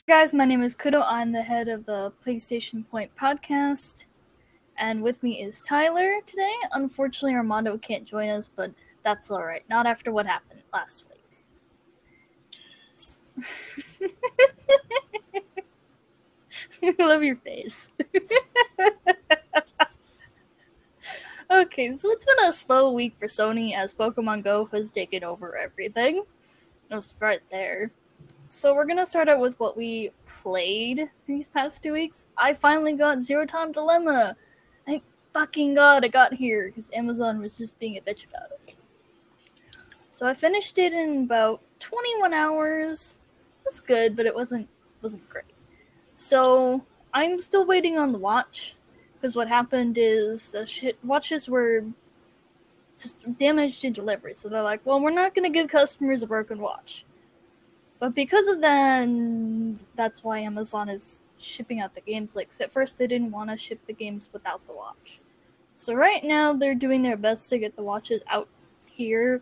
Guys, my name is Kudo. I'm the head of the PlayStation Point podcast, and with me is Tyler today. Unfortunately, Armando can't join us, but that's alright. Not after what happened last week. I love your face. Okay, so it's been a slow week for Sony as Pokemon Go has taken over everything. No surprise there. So we're gonna start out with what we played these past 2 weeks. I finally got Zero Time Dilemma. Thank fucking god it got here, because Amazon was just being a bitch about it. So I finished it in about 21 hours. It was good, but it wasn't great. So I'm still waiting on the watch, because what happened is the watches were just damaged in delivery. So they're like, well, we're not gonna give customers a broken watch. But because of that, that's why Amazon is shipping out the games. Like, at first they didn't want to ship the games without the watch. So right now they're doing their best to get the watches out here,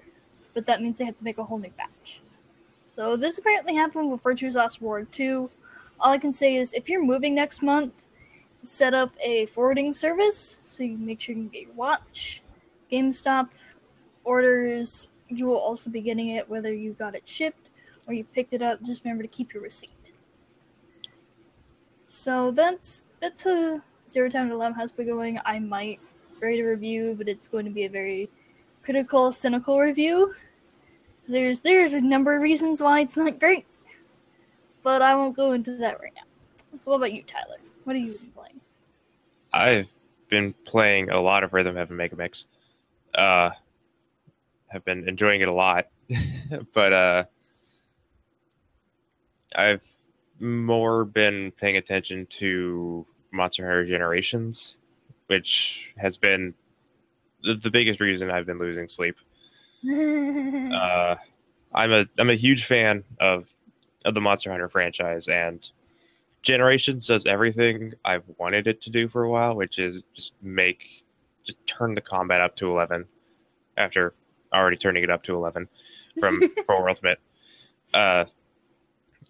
but that means they have to make a whole new batch. So this apparently happened with Virtue's Last Reward 2. All I can say is, if you're moving next month, set up a forwarding service so you can make sure you can get your watch. GameStop orders, you will also be getting it whether you got it shipped or you picked it up. Just remember to keep your receipt. So that's a Zero Time Dilemma has been going. I might write a review, but it's going to be a very critical, cynical review. There's a number of reasons why it's not great, but I won't go into that right now. So what about you, Tyler? What have you been playing? I've been playing a lot of Rhythm Heaven Mega Mix. Have been enjoying it a lot, but I've more been paying attention to Monster Hunter Generations, which has been the biggest reason I've been losing sleep. I'm a huge fan of the Monster Hunter franchise, and Generations does everything I've wanted it to do for a while, which is just turn the combat up to 11 after already turning it up to 11 from 4 Ultimate.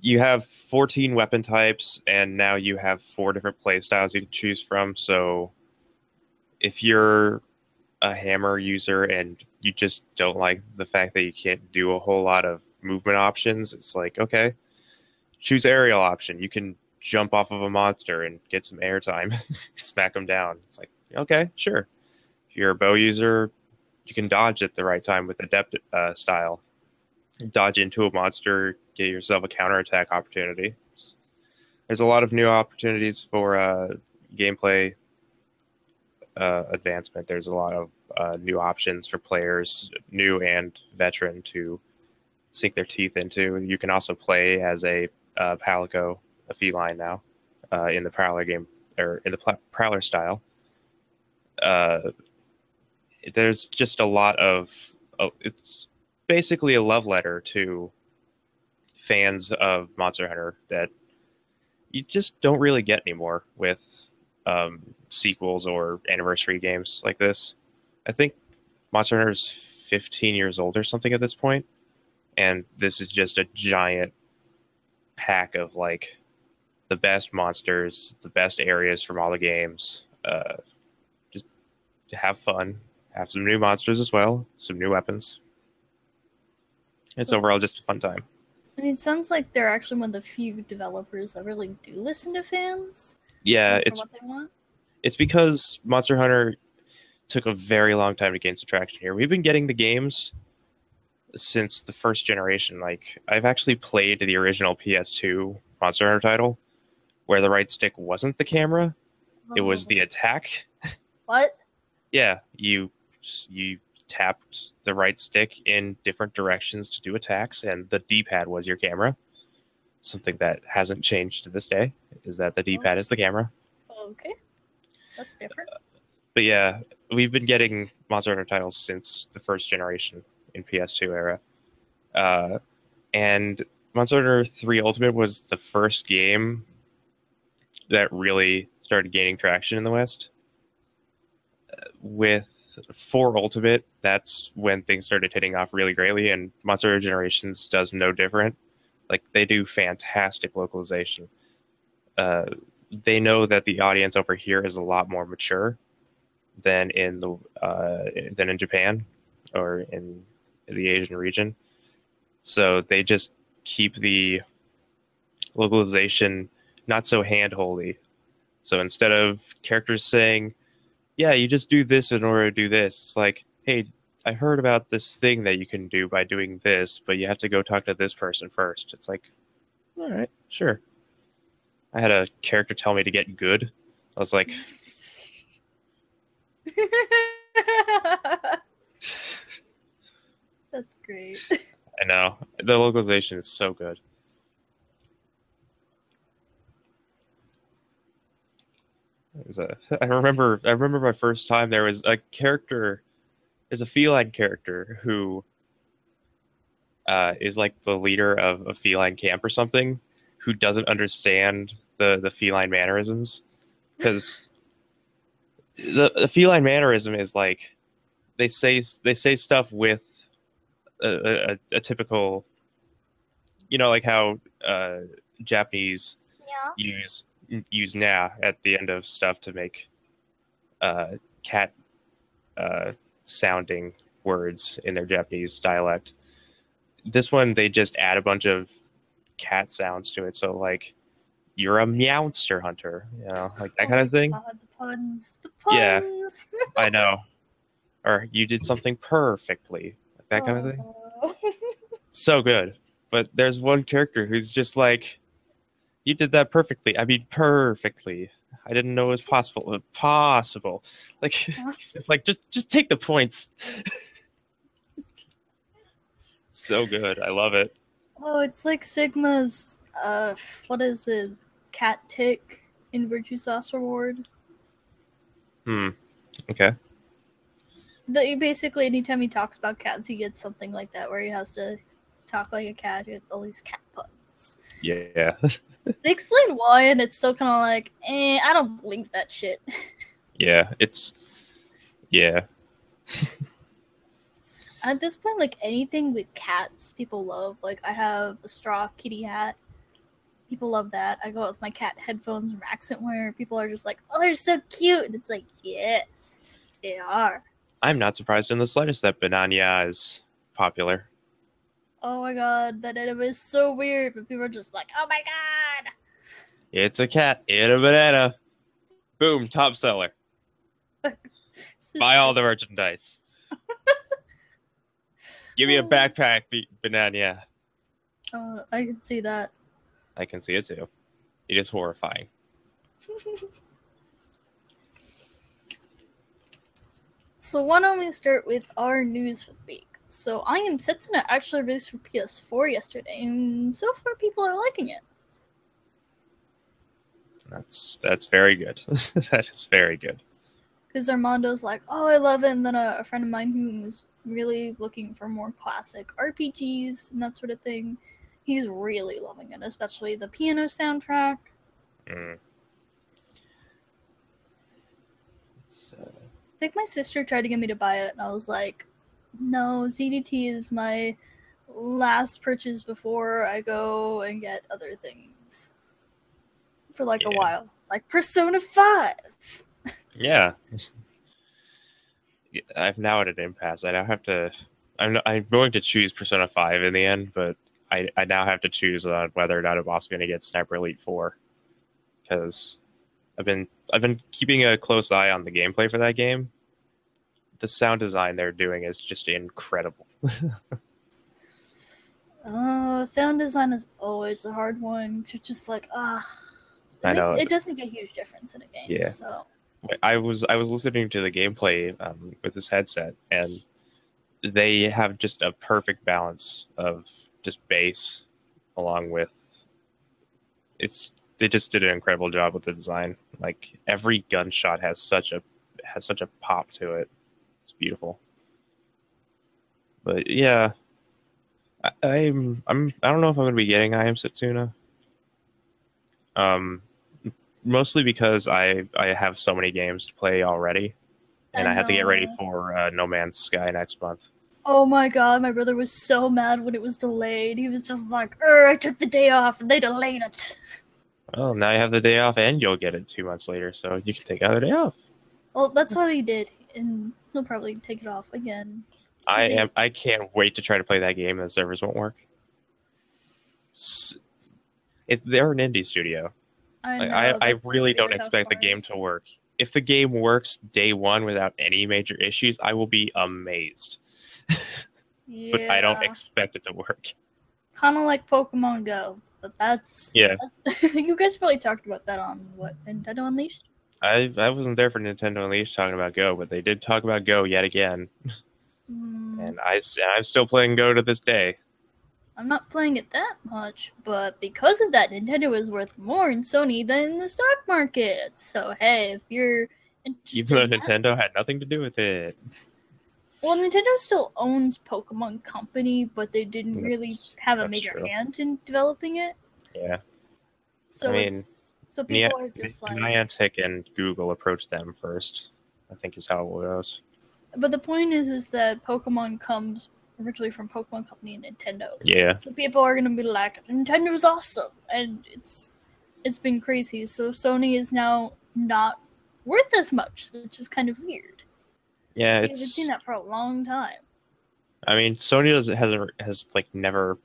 You have 14 weapon types, and now you have 4 different play styles you can choose from. So if you're a hammer user and you just don't like the fact that you can't do a whole lot of movement options, it's like, okay, choose aerial option. You can jump off of a monster and get some airtime, smack them down. It's like, okay, sure. If you're a bow user, you can dodge at the right time with adept style. Dodge into a monster, get yourself a counterattack opportunity. There's a lot of new opportunities for gameplay advancement. There's a lot of new options for players, new and veteran, to sink their teeth into. You can also play as a Palico, a feline now, in the Prowler game, or in the Prowler style. There's just a lot of it's basically a love letter to fans of Monster Hunter that you just don't really get anymore with sequels or anniversary games like this. I think Monster Hunter is 15 years old or something at this point, and this is just a giant pack of like the best monsters, the best areas from all the games. Just have fun, have some new monsters as well, some new weapons. It's overall just a fun time. I mean, it sounds like they're actually one of the few developers that really do listen to fans. Yeah, For what they want. It's because Monster Hunter took a very long time to gain some traction here. We've been getting the games since the first generation. Like, I've actually played the original PS2 Monster Hunter title, where the right stick wasn't the camera, it was the attack. What? Yeah, you tapped the right stick in different directions to do attacks, and the D-pad was your camera. Something that hasn't changed to this day is that the D-pad is the camera. Okay, that's different. But yeah, we've been getting Monster Hunter titles since the first generation in PS2 era. And Monster Hunter 3 Ultimate was the first game that really started gaining traction in the West. With 4 Ultimate, that's when things started hitting off really greatly, and Monster Hunter Generations does no different. Like they do fantastic localization. Uh, they know that the audience over here is a lot more mature than in Japan or in the Asian region. So they just keep the localization not so handholdy. So instead of characters saying, "Yeah, you just do this in order to do this," it's like, "Hey, I heard about this thing that you can do by doing this, but you have to go talk to this person first." It's like, all right, sure. I had a character tell me to get good. I was like, That's great. I know. The localization is so good. I remember my first time there was a character, there's a feline character who is like the leader of a feline camp or something, who doesn't understand the feline mannerisms. Because the feline mannerism is like they say stuff with a typical, like how Japanese Yeah. use use na at the end of stuff to make cat sounding words in their Japanese dialect. This one they just add a bunch of cat sounds to it, so like you're a meowster hunter, like that Oh kind my of thing. god, the puns. The Yeah, puns. I know. Or you did something perfectly, like that kind of thing. Oh. So good. But there's one character who's just like, you did that perfectly. I mean, perfectly. I didn't know it was possible. Possible. Like, it's like just take the points. So good. I love it. Oh, it's like Sigma's what is it? Cat tick in Virtue Sauce Reward. Hmm. Okay. That you basically anytime he talks about cats he gets something like that where he has to talk like a cat with all these cat puns. Yeah. They explain why and it's still kinda like, I don't believe that shit. Yeah. Yeah. At this point, like anything with cats, people love. Like I have a straw kitty hat. People love that. I go out with my cat headphones from accent wear. People are just like, "Oh, they're so cute," and it's like, yes, they are. I'm not surprised in the slightest that Banania is popular. Oh my god, that anime is so weird, but people are just like, "Oh my god!" It's a cat in a banana. Boom, top seller. Buy all the merchandise. Give me a backpack, Banania. Oh, I can see that. I can see it too. It is horrifying. So why don't we start with our news for the week? So I Am Setsuna actually released for PS4 yesterday, and so far people are liking it. That's very good. That is very good. Because Armando's like, "Oh, I love it," and then a friend of mine who was really looking for more classic RPGs and that sort of thing, he's really loving it, especially the piano soundtrack. Mm. I think my sister tried to get me to buy it, and I was like, "No, ZDT is my last purchase before I go and get other things for like a while, like Persona 5." Yeah. I'm now at an impasse. I now have to. I'm going to choose Persona 5 in the end, but I now have to choose on whether or not I'm also going to get Sniper Elite 4, because I've been keeping a close eye on the gameplay for that game. The sound design they're doing is just incredible. Sound design is always a hard one. You're just like, I know. It does make a huge difference in a game. Yeah. So I was listening to the gameplay with this headset, and they have just a perfect balance of just bass along with they just did an incredible job with the design. Like every gunshot has such a pop to it. It's beautiful. But yeah, I don't know if I'm gonna be getting I Am Setsuna. Um, Mostly because I have so many games to play already, and I have to get ready for No Man's Sky next month. Oh my god, my brother was so mad when it was delayed. He was just like, I took the day off and they delayed it. Well, now you have the day off and you'll get it 2 months later, so you can take another day off. Well, that's what he did, and he'll probably take it off again. I can't wait to try to play that game and the servers won't work. If they're an indie studio. I really don't expect the game to work. If the game works day one without any major issues, I will be amazed. Yeah. But I don't expect it to work. Kind of like Pokemon Go, but that's you guys probably talked about that on what, Nintendo Unleashed? I wasn't there for Nintendo Unleashed talking about Go, but they did talk about Go yet again. And I'm still playing Go to this day. I'm not playing it that much, but because of that, Nintendo is worth more in Sony than the stock market. So hey, if you're interested, even though Nintendo had nothing to do with it. Well, Nintendo still owns Pokemon Company, but they didn't really have a major hand in developing it. Yeah. So so people are just like Niantic and Google approached them first, I think is how it goes. But the point is that Pokemon comes originally from Pokemon Company and Nintendo. Yeah. So people are gonna be like, Nintendo's awesome, and it's been crazy. So Sony is now not worth as much, which is kind of weird. Yeah, We've been seeing that for a long time. I mean, Sony has like never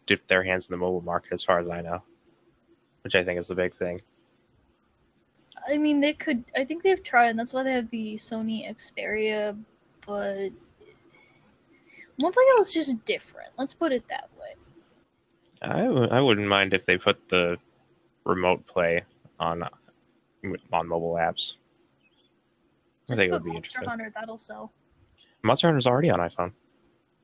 dipped their hands in the mobile market, as far as I know, which I think is the big thing. I mean, they could. I think they've tried, and that's why they have the Sony Xperia. But mobile is just different. Let's put it that way. I wouldn't mind if they put the remote play on mobile apps. Just I think it put would be Monster interesting. Hunter, that'll sell. Monster Hunter's already on iPhone.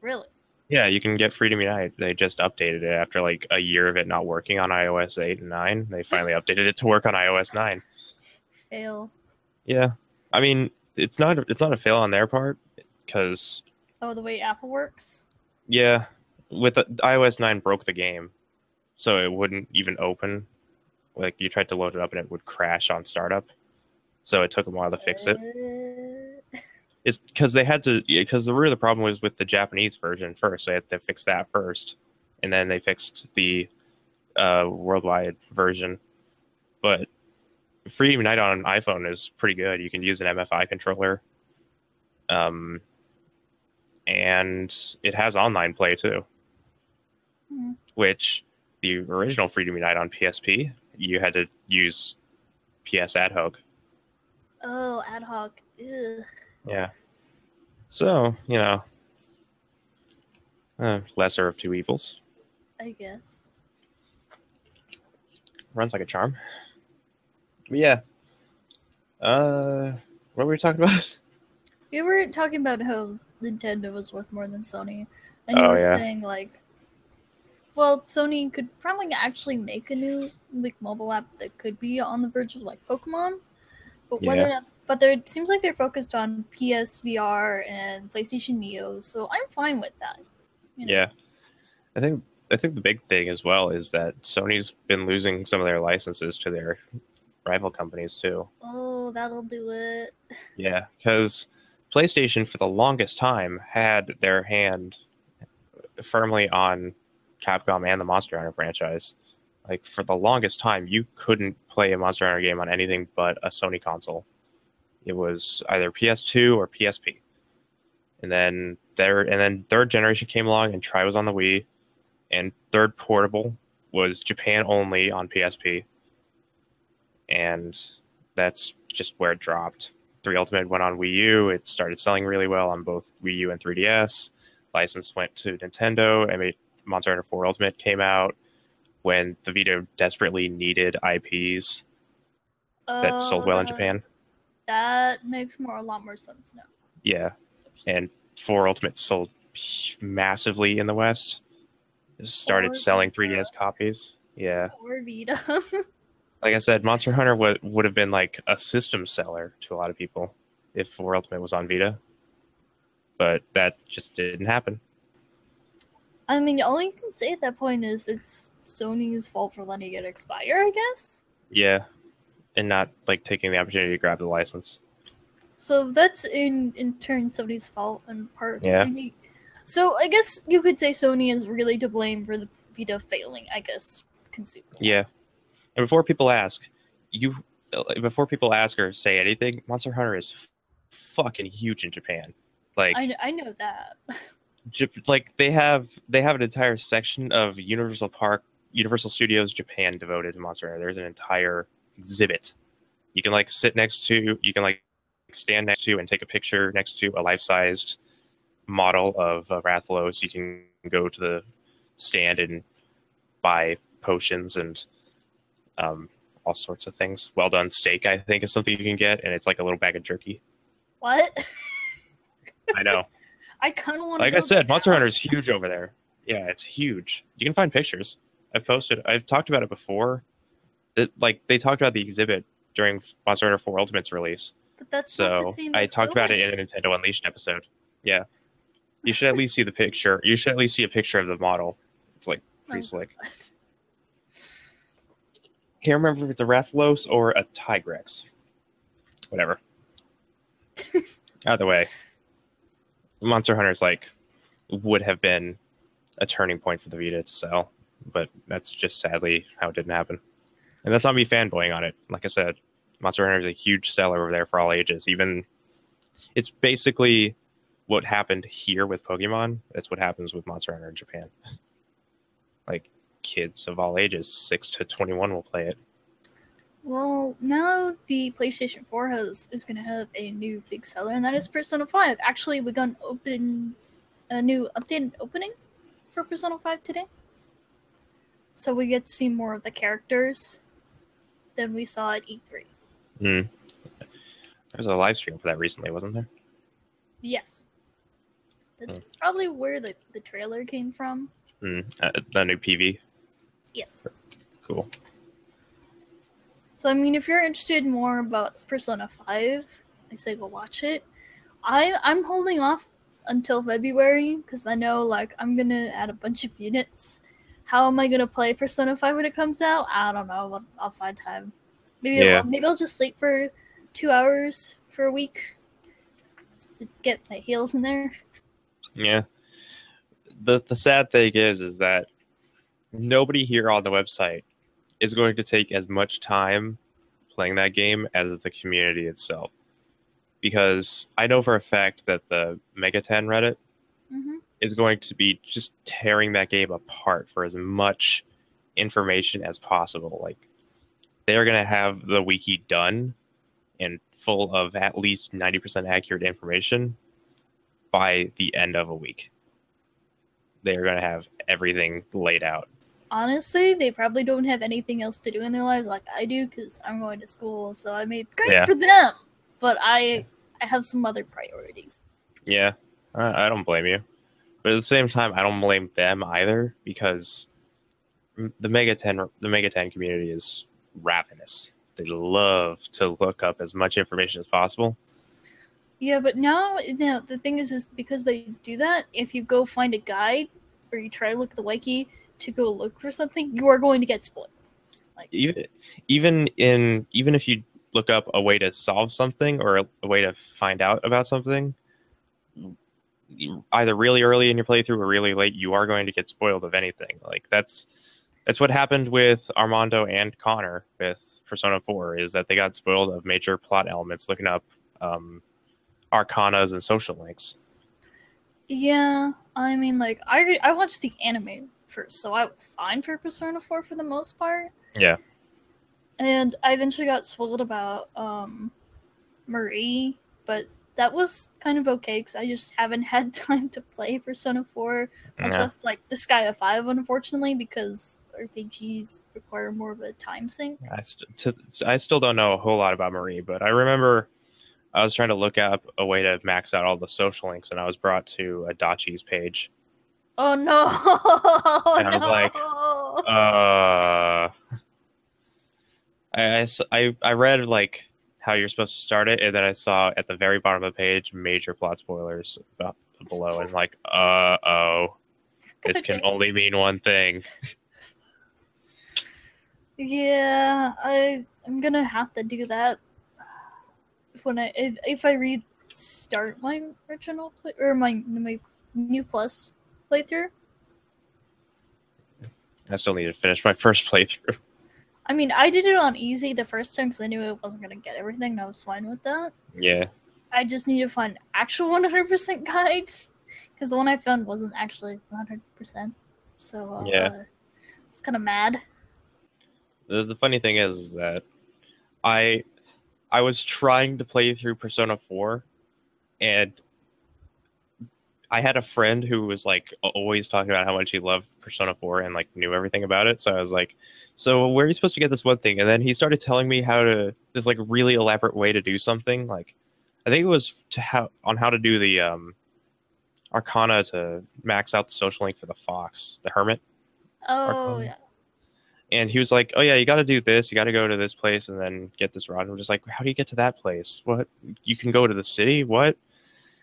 Really? Yeah, you can get Freedom Unite. They just updated it after like a year of it not working on iOS 8 and 9. They finally updated it to work on iOS 9. Fail. Yeah, I mean it's not a fail on their part because the way Apple works. Yeah, with iOS 9 broke the game, so it wouldn't even open. Like you tried to load it up and it would crash on startup. So it took them a while to fix it. It's because they had to, because the root of the problem was with the Japanese version first. They had to fix that first, and then they fixed the worldwide version. But Freedom Unite on iPhone is pretty good. You can use an MFI controller, and it has online play too. Which the original Freedom Unite on PSP, you had to use PS ad hoc. Oh, ad hoc. Ugh. Yeah. So, lesser of two evils. I guess. Runs like a charm. But yeah. What were we talking about? We were talking about how Nintendo was worth more than Sony. And you were saying, like, well, Sony could probably actually make a new mobile app that could be on the verge of like Pokemon. But whether or not, it seems like they're focused on PSVR and PlayStation Neo, so I'm fine with that. Yeah, I think the big thing as well is that Sony's been losing some of their licenses to their rival companies too. Oh, that'll do it. Yeah, because PlayStation for the longest time had their hand firmly on Capcom and the Monster Hunter franchise. Like for the longest time, you couldn't play a Monster Hunter game on anything but a Sony console. It was either PS2 or PSP. And then third generation came along and Tri was on the Wii, and third portable was Japan only on PSP. And that's just where it dropped. 3 Ultimate went on Wii U. It started selling really well on both Wii U and 3DS. License went to Nintendo. I mean, Monster Hunter 4 Ultimate came out when the Vita desperately needed IPs that sold well in Japan. That makes a lot more sense now. Yeah, and 4 Ultimate sold massively in the West. Started selling 3DS copies. Yeah. Poor Vita. Like I said, Monster Hunter would have been like a system seller to a lot of people if 4 Ultimate was on Vita. But that just didn't happen. I mean, all you can say at that point is it's Sony's fault for letting it expire, I guess? Yeah, and not like taking the opportunity to grab the license. So that's in turn Sony's fault in part. Yeah. Maybe So I guess you could say Sony is really to blame for the Vita failing, I guess, consumer. Yeah. And before people ask or say anything, Monster Hunter is fucking huge in Japan. Like, I know that. like they have an entire section of Universal Studios Japan devoted to Monster Hunter. There's an entire exhibit. You can like stand next to and take a picture next to a life-sized model of Rathalos. You can go to the stand and buy potions and all sorts of things. Well done steak, I think, is something you can get, and it's like a little bag of jerky. What? I know. I kind of want to. Like I said, Monster Hunter is huge over there. Yeah, it's huge. You can find pictures. I've talked about it before. Like they talked about the exhibit during Monster Hunter 4 Ultimate's release. But that's so not the same I as talked about it going. in a Nintendo Unleashed episode. Yeah, you should at least see the picture. You should at least see a picture of the model. It's like pretty slick. God. Can't remember if it's a Rathalos or a Tigrex. Whatever. Either way, Monster Hunter's would have been a turning point for the Vita to sell, but that's just sadly how it didn't happen. And that's not me fanboying on it. Like I said, Monster Hunter is a huge seller over there for all ages. Even it's basically what happened here with Pokemon. That's what happens with Monster Hunter in Japan. Like kids of all ages, 6 to 21 will play it. Well, now the PlayStation 4 is going to have a new big seller, and that is Persona 5. Actually, we got a new updated opening for Persona 5 today. So we get to see more of the characters than we saw at E3. There was a live stream for that recently, wasn't there? Yes. That's probably where the trailer came from. The new PV? Yes. Cool. So, I mean, if you're interested more about Persona 5, I say go watch it. I'm holding off until February, because I know, like, I'm going to add a bunch of units. How am I going to play Persona 5 when it comes out? I don't know. I'll find time. Maybe I'll just sleep for 2 hours for a week. Just to get my heels in there. Yeah. The sad thing is that nobody here on the website is going to take as much time playing that game as the community itself. Because I know for a fact that the Megaten Reddit is going to be just tearing that game apart for as much information as possible. Like, they're going to have the wiki done and full of at least 90% accurate information by the end of a week. They're going to have everything laid out. Honestly, they probably don't have anything else to do in their lives like I do, because I'm going to school, so I mean, great for them. But I have some other priorities. Yeah, I don't blame you. But at the same time, I don't blame them either, because the Megaten community is ravenous. They love to look up as much information as possible. Yeah, but now the thing is because they do that, if you go find a guide or you try to look at the wiki to go look for something, you are going to get spoiled. Like, even if you look up a way to solve something or a way to find out about something, either really early in your playthrough or really late, you are going to get spoiled of anything. Like that's what happened with Armando and Connor with Persona 4, is that they got spoiled of major plot elements looking up arcanas and social links. Yeah, I mean, like, I watched the anime first, so I was fine for Persona 4 for the most part. Yeah. And I eventually got spoiled about Marie, but that was kind of okay, because I just haven't had time to play Persona 4, much less, like, Disgaea 5, unfortunately, because RPGs require more of a time sink. I still don't know a whole lot about Marie, but I remember I was trying to look up a way to max out all the social links, and I was brought to Adachi's page. Oh no! And I was like, I read like how you're supposed to start it, and then I saw at the very bottom of the page major plot spoilers below, and like, this can only mean one thing. Yeah, I'm gonna have to do that if I restart my original play or my New Plus playthrough. I still need to finish my first playthrough. I mean, I did it on easy the first time because I knew it wasn't gonna get everything, and I was fine with that. Yeah. I just need to find actual 100% guides because the one I found wasn't actually 100%. So Yeah. I was kind of mad. The funny thing is that I I was trying to play through Persona 4, and I had a friend who was like always talking about how much he loved Persona 4 and like knew everything about it. So I was like, "So where are you supposed to get this one thing?" And then he started telling me how to this like really elaborate way to do something. Like I think it was how to do the Arcana to max out the social link for the fox, the hermit Oh Arcana. yeah. And he was like, "Oh yeah, you got to do this. You got to go to this place and then get this rod." And I'm just like, "How do you get to that place? What? You can go to the city? What?"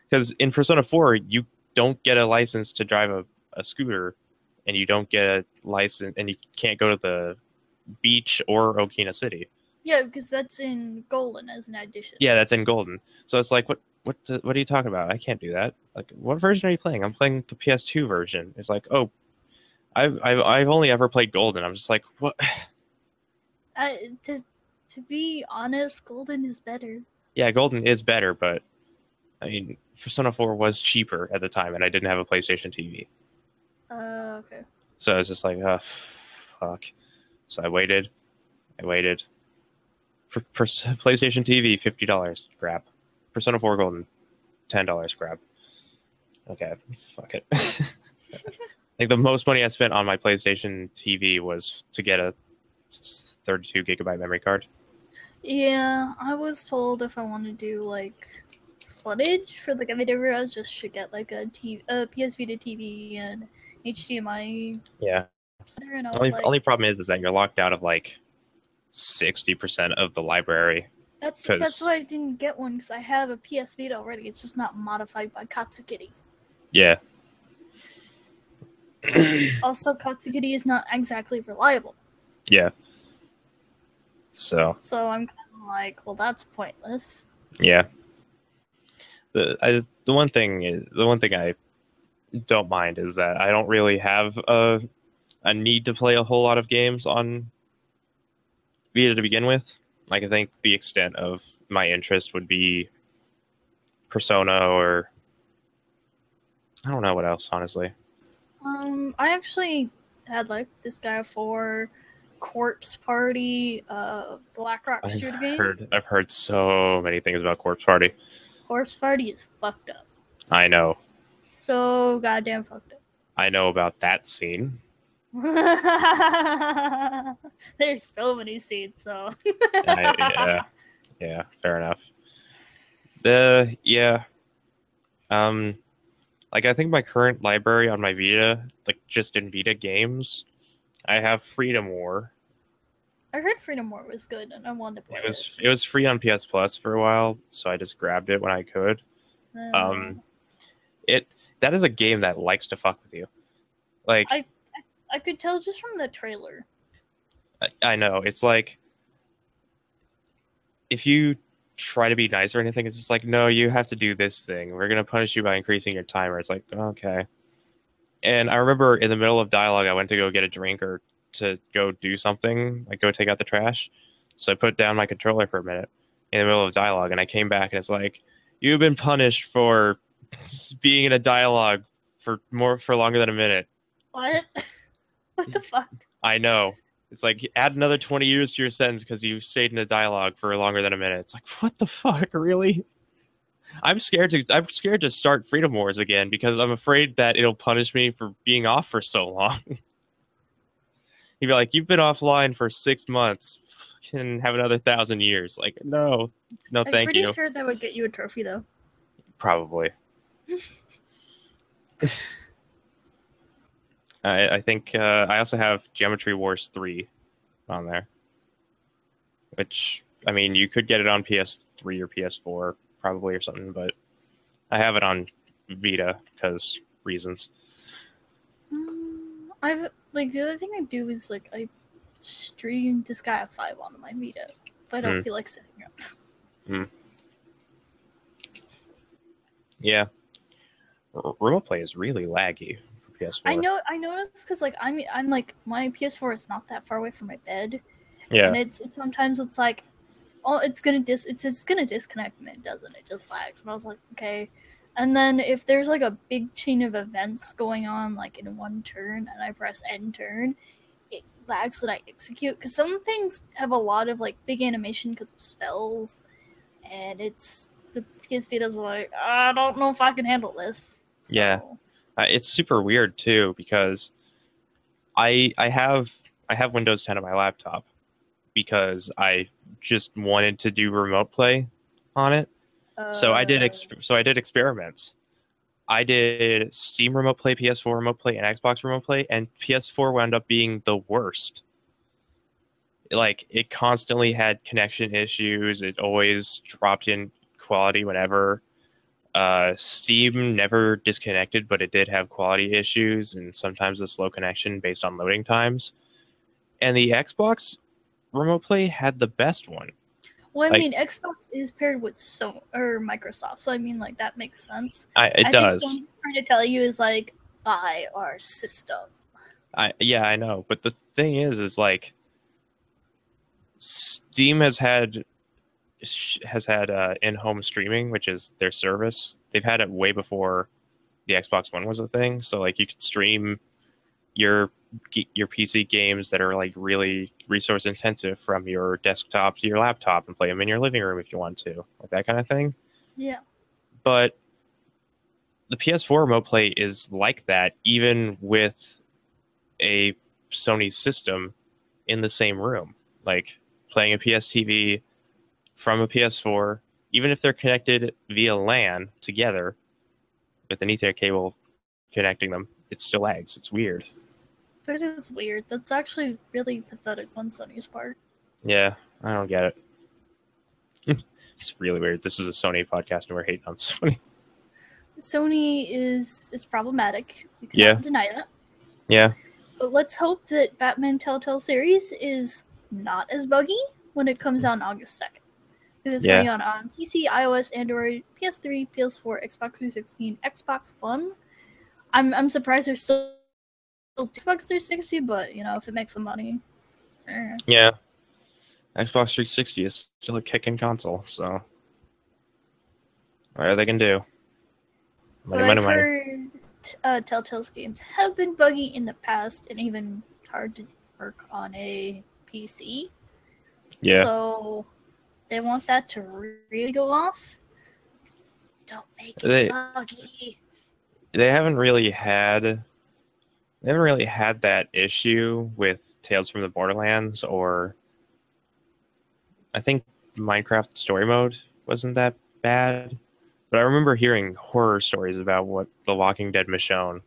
Because in Persona 4, you don't get a license to drive a scooter, and you don't get a license, and you can't go to the beach or Okina City. Yeah, because that's in Golden as an addition. Yeah, that's in Golden. So it's like, what are you talking about? I can't do that. Like, what version are you playing? I'm playing the PS2 version. It's like, oh, I've only ever played Golden. I'm just like, what? To be honest, Golden is better. Yeah, Golden is better, but I mean, Persona 4 was cheaper at the time, and I didn't have a PlayStation TV. Okay. So I was just like, oh, fuck. So I waited. For PlayStation TV, $50, grab. Persona 4 Golden, $10, grab. Okay, fuck it. Like the most money I spent on my PlayStation TV was to get a 32 gigabyte memory card. Yeah, I was told if I want to do like footage for like a video, I just should get like a PS Vita TV and HDMI Yeah. center, and I was Only like, problem is that you're locked out of like 60% of the library. that's why I didn't get one because I have a PS Vita already. It's just not modified by Katsukity. Yeah. Also, Katsukity is not exactly reliable. Yeah. So I'm kind of like, well, that's pointless. yeah. The one thing I don't mind is that I don't really have a need to play a whole lot of games on Vita to begin with. Like I think the extent of my interest would be Persona, or I don't know what else, honestly. I actually had like this guy for Corpse Party, Blackrock shooter game. I've heard so many things about Corpse Party. Corpse Party is fucked up. I know. So goddamn fucked up. I know about that scene. There's so many scenes, so yeah, fair enough. Like I think my current library on my Vita, like just in Vita games, I have Freedom War. I heard Freedom War was good, and I wanted to play it. It was free on PS Plus for a while, so I just grabbed it when I could. That is a game that likes to fuck with you. Like I could tell just from the trailer. I know, it's like if you try to be nice or anything, it's just like, no, you have to do this thing. We're gonna punish you by increasing your timer. It's like, okay. And I remember in the middle of dialogue, I went to go get a drink or to go do something, like go take out the trash. So I put down my controller for a minute in the middle of dialogue, and I came back, and it's like, you've been punished for being in a dialogue for longer than a minute. What? What the fuck? I know. It's like, add another 20 years to your sentence because you stayed in a dialogue for longer than a minute. It's like, what the fuck, really? I'm scared to start Freedom Wars again because I'm afraid that it'll punish me for being off for so long. He'd be like, you've been offline for 6 months. Can have another 1,000 years. Like, no, thank you. I'm pretty sure that would get you a trophy, though. Probably. I think I also have Geometry Wars 3 on there. Which, I mean, you could get it on PS3 or PS4, probably, or something, but I have it on Vita because reasons. The other thing I do is like I stream Disgaea 5 on my Vita, but I don't feel like setting up. Yeah. remote play is really laggy for PS4. I noticed because like I'm like my PS4 is not that far away from my bed, Yeah, and it's sometimes it's like, oh, it's gonna disconnect, and it doesn't. It just lags. And I was like, okay. And then if there's like a big chain of events going on like in one turn, and I press end turn, it lags when I execute, because some things have a lot of like big animation because of spells, and it's the PSP doesn't like, I don't know if I can handle this. yeah. So It's super weird too because I have Windows 10 on my laptop because I just wanted to do remote play on it. So I did experiments. I did Steam Remote Play, PS4 Remote Play, and Xbox Remote Play, and PS4 wound up being the worst. Like, it constantly had connection issues. It always dropped in quality whenever. Steam never disconnected, but it did have quality issues and sometimes a slow connection based on loading times. And the Xbox Remote Play had the best one. well, I Like, mean, Xbox is paired with Microsoft, so I mean, like that makes sense. it I think what does. I'm trying to tell you is like buy our system. Yeah, I know. But the thing is like Steam has had in-home streaming, which is their service. They've had it way before the Xbox One was a thing. So like you could stream your PC games that are like really resource intensive from your desktop to your laptop and play them in your living room if you want to, like that kind of thing. Yeah. But the PS4 remote play is like that, even with a Sony system in the same room. Like playing a PS TV from a PS4, even if they're connected via LAN together with an Ethernet cable connecting them, it still lags. It's weird. That is weird. That's actually really pathetic on Sony's part. Yeah, I don't get it. It's really weird. This is a Sony podcast and we're hating on Sony. Sony is problematic. We cannot Yeah. deny that. Yeah. But let's hope that Batman Telltale series is not as buggy when it comes out on August 2nd. It's Yeah. coming out on PC, iOS, Android, PS3, PS4, Xbox 360, Xbox One. I'm surprised there's still Xbox 360, but you know, if it makes some money. Yeah. Xbox 360 is still a kicking console, so whatever they can do. But I've heard Telltale's games have been buggy in the past and even hard to work on a PC. Yeah. So they want that to really go off. Don't make it buggy. They haven't really had that issue with Tales from the Borderlands, or I think Minecraft Story Mode wasn't that bad. But I remember hearing horror stories about what The Walking Dead Michonne.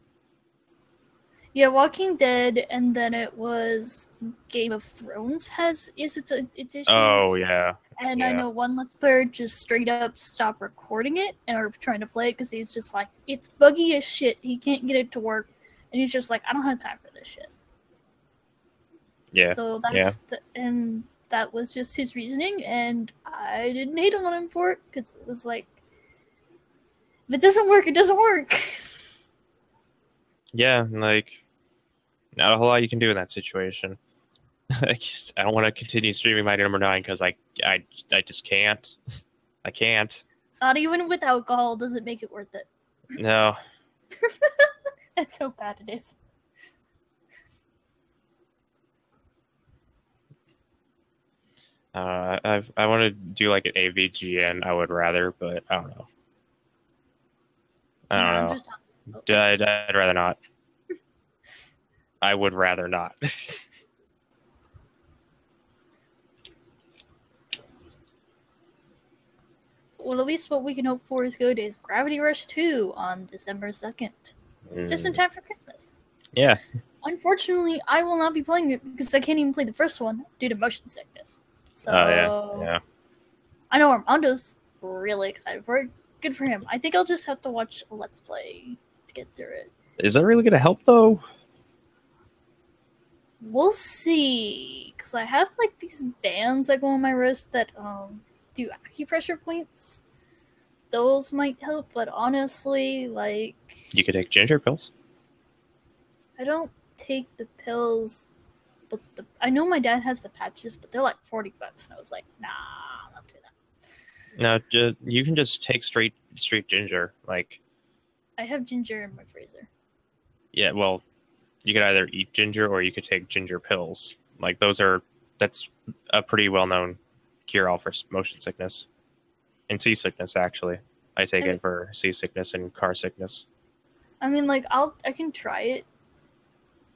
Yeah, Walking Dead, and then it was Game of Thrones has its issues. Oh yeah. And yeah. I know one Let's Player just straight up stopped recording it or trying to play it because he's just like, it's buggy as shit. He can't get it to work, and he's just like, I don't have time for this shit. Yeah. So that's and that was just his reasoning, and I didn't hate him on him for it because it was like, if it doesn't work, it doesn't work. Yeah, like not a whole lot you can do in that situation. I don't want to continue streaming Mighty Number 9 because I just can't. I can't. Not even with alcohol does it make it worth it. No. That's how bad it is. I want to do like an AVGN. I would rather, but I don't know. I don't know. I'd rather not. I would rather not. Well, at least what we can hope for is good is Gravity Rush 2 on December 2nd. Just in time for Christmas. Yeah. Unfortunately, I will not be playing it because I can't even play the first one due to motion sickness. So yeah. I know Armando's really excited for it. Good for him. I think I'll just have to watch a Let's Play to get through it. Is that really going to help, though? We'll see. Because I have, these bands that go on my wrist that do acupressure points. those might help, but honestly, like, You could take ginger pills. I don't take the pills, but I know my dad has the patches, but they're like $40, and I was like, nah, I'm not doing that. No, you can just take straight ginger. Like, I have ginger in my freezer. yeah, well, you could either eat ginger or you could take ginger pills. Like that's a pretty well known cure all for motion sickness and seasickness. Actually, I take I mean, it for seasickness and car sickness. like, I can try it,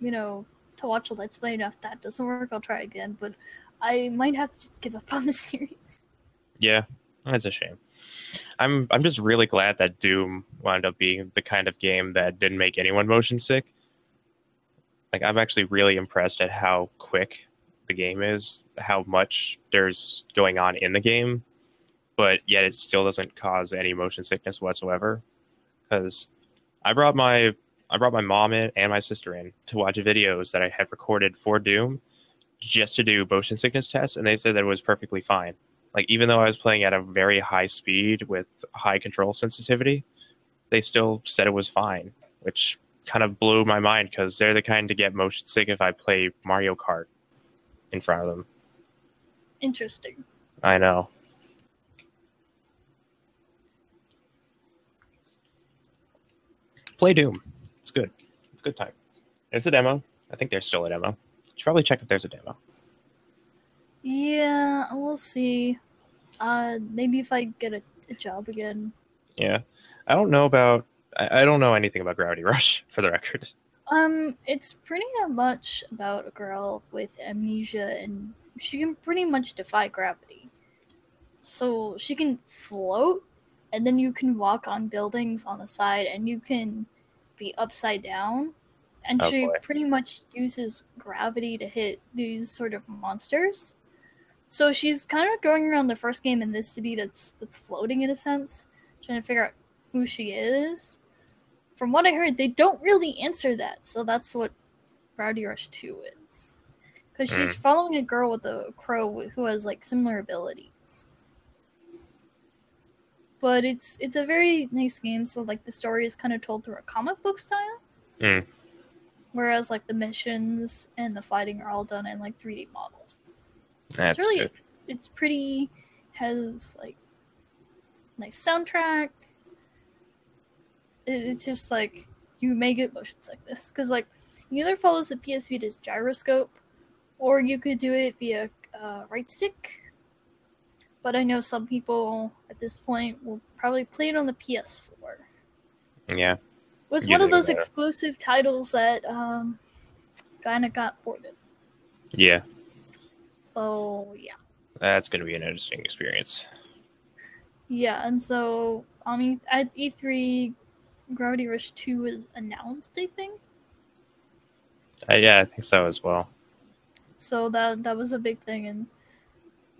you know, to watch a Let's Play, and if that doesn't work, I'll try again, but I might have to just give up on the series. Yeah, that's a shame. I'm just really glad that Doom wound up being the kind of game that didn't make anyone motion sick. Like, I'm actually really impressed at how quick the game is, how much there's going on in the game, but yet it still doesn't cause any motion sickness whatsoever. Because I brought my mom in and my sister in to watch videos that I had recorded for Doom just to do motion sickness tests, and they said that it was perfectly fine. Like, even though I was playing at a very high speed with high control sensitivity, they still said it was fine, which kind of blew my mind because they're the kind to get motion sick if I play Mario Kart in front of them. Interesting. I know. Play Doom. It's good. It's a good time. There's a demo. I think there's still a demo. You should probably check if there's a demo. Yeah, we'll see. Maybe if I get a job again. Yeah. I don't know about. I don't know anything about Gravity Rush, for the record. It's pretty much about a girl with amnesia, and she can pretty much defy gravity. So she can float, and then you can walk on buildings on the side, and you can be upside down. And Oh she boy. pretty much uses gravity to hit these sort of monsters. So she's kind of going around the first game in this city that's floating in a sense, trying to figure out who she is. From what I heard, they don't really answer that, so that's what Rowdy Rush 2 is. Because she's Mm. following a girl with a crow who has like similar abilities. But it's a very nice game, so like the story is kind of told through a comic book style. Mm. Whereas like the missions and the fighting are all done in like 3D models. That's It's really good. it's pretty, has like nice soundtrack. It's just like you may get motion sickness because like it either follows the PS Vita's gyroscope, or you could do it via right stick. But I know some people at this point will probably play it on the PS4. Yeah. It was one Using of it those better. exclusive titles that kind of got ported. Yeah. So yeah, That's going to be an interesting experience. yeah, and so at E3, Gravity Rush 2 was announced, I think. Yeah, I think so as well. So that was a big thing, and